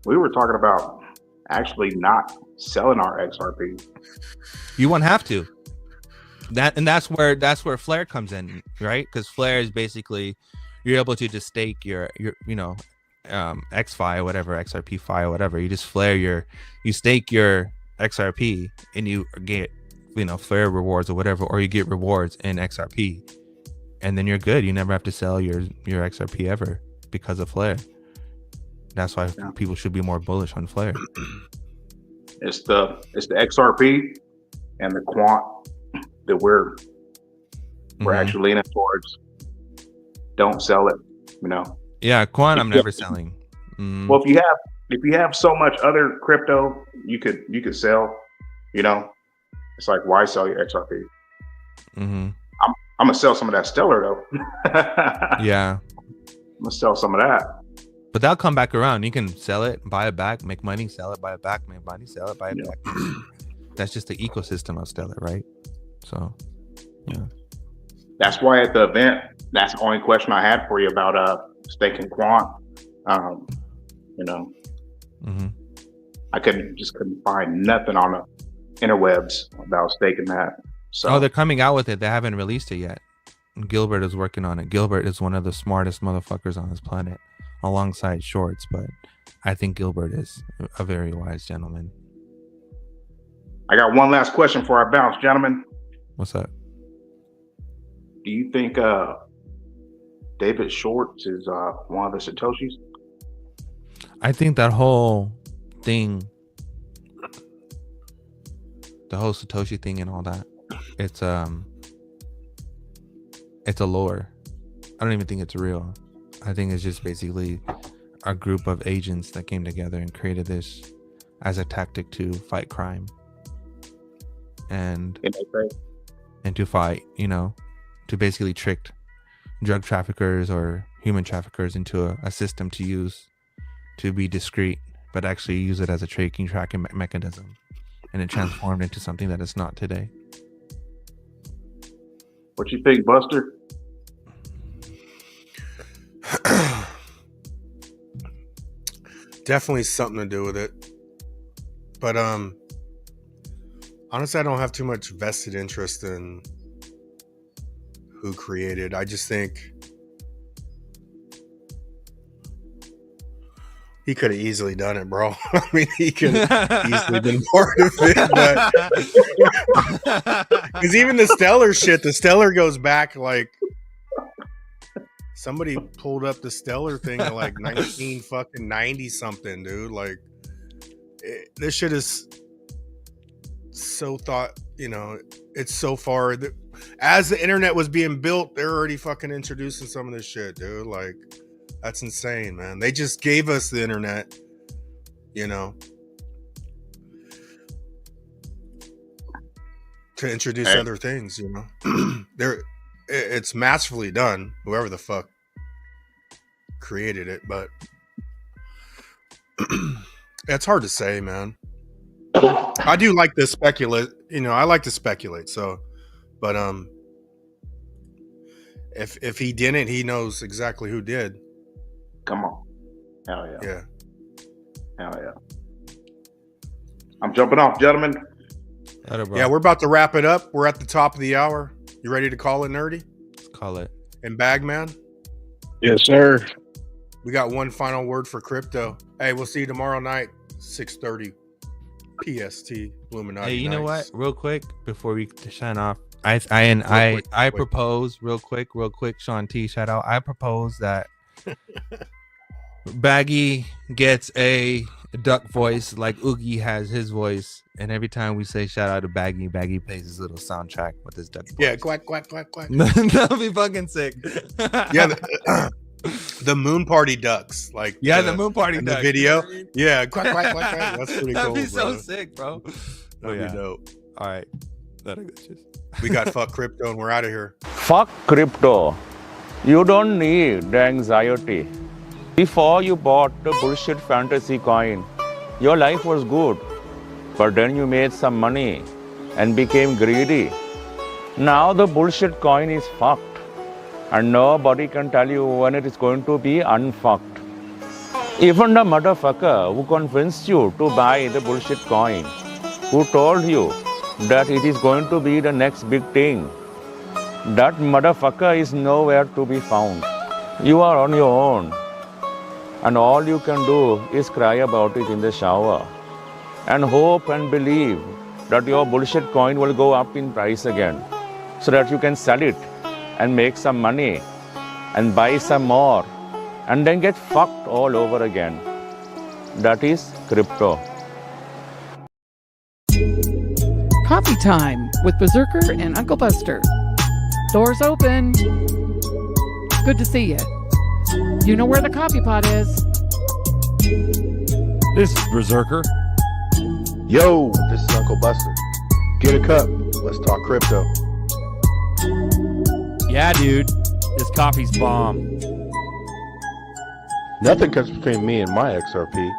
we were talking about actually not selling our XRP. You won't have to. That's where Flare comes in, right? Because Flare is basically you're able to just stake your XFi or whatever, XRP Fi or whatever. You just you stake your XRP and you get Flare rewards or whatever, or you get rewards in XRP, and then you're good. You never have to sell your XRP ever because of Flare. That's why people should be more bullish on Flare. It's the XRP and the quant that we're actually leaning towards. Don't sell it, Yeah, quant I'm never selling. Well, if you have so much other crypto, you could sell. It's like, why sell your XRP? I'm gonna sell some of that Stellar though. Yeah, I'm gonna sell some of that. But that'll come back around. You can sell it, buy it back, make money, sell it, buy it back, make money, sell it, buy it back. That's just the ecosystem of Stellar, right? So, yeah. That's why at the event, that's the only question I had for you about staking quant. I couldn't find nothing on the interwebs about staking that. So they're coming out with it. They haven't released it yet. Gilbert is working on it. Gilbert is one of the smartest motherfuckers on this planet, alongside Shorts. But I think Gilbert is a very wise gentleman. I got one last question before I bounce, gentlemen. What's up? Do you think David Shorts is one of the Satoshis? I think that whole thing, the whole Satoshi thing and all that, it's a lure. I don't even think it's real. I think it's just basically a group of agents that came together and created this as a tactic to fight crime and to fight, to basically trick drug traffickers or human traffickers into a system to use to be discreet, but actually use it as a tracking mechanism, and it transformed into something that it's not today. What you think, Buster? Definitely something to do with it, but honestly, I don't have too much vested interest in who created. I just think he could have easily done it, bro. I mean, he could have easily been part of it, but because even the Stellar shit, the Stellar goes back like somebody pulled up the Stellar thing in like 1990 something, dude. Like this shit is so it's so far that as the internet was being built, they're already fucking introducing some of this shit, dude. Like that's insane, man. They just gave us the internet, to introduce other things, it's masterfully done, whoever the fuck created it, but it's hard to say, man. I do like to speculate, I like to speculate, so, but if he didn't, he knows exactly who did. Come on. Hell yeah. Yeah. Hell yeah. I'm jumping off, gentlemen. Yeah, we're about to wrap it up. We're at the top of the hour. You ready to call it, Nerdy? Let's call it. And Bagman? Yes, sir. We got one final word for crypto. Hey, we'll see you tomorrow night, 6:30 PST. Illuminati. Hey, you know Nights. what? Real quick before we sign off, I propose real quick, Sean T, shout out. I propose that Baggy gets a duck voice like Oogie has his voice, and every time we say shout out to Baggy, Baggy plays his little soundtrack with his duck voice. Yeah, quack, quack, quack, quack. That'll be fucking sick. Yeah, the Moon Party ducks, like the Moon Party in ducks. the video. Yeah, quack, quack, quack, quack. That's pretty That'd cool. be so bro. sick, bro. That'd be dope. All right. pathetic that is. We got fuck crypto and we're out of here. Fuck crypto. You don't need the anxiety. Before you bought the bullshit fantasy coin, your life was good. But then you made some money and became greedy. Now the bullshit coin is fucked. And nobody can tell you when it is going to be unfucked. Even the motherfucker who convinced you to buy the bullshit coin, who told you that it is going to be the next big thing, that motherfucker is nowhere to be found. You are on your own. And all you can do is cry about it in the shower. And hope and believe that your bullshit coin will go up in price again, so that you can sell it and make some money and buy some more and then get fucked all over again. That is crypto. Coffee time with Berserker and Uncle Buster. Doors open. Good to see you. You know where the coffee pot is. This is Berserker. Yo, this is Uncle Buster. Get a cup. Let's talk crypto. Yeah, dude. This coffee's bomb. Nothing comes between me and my XRP.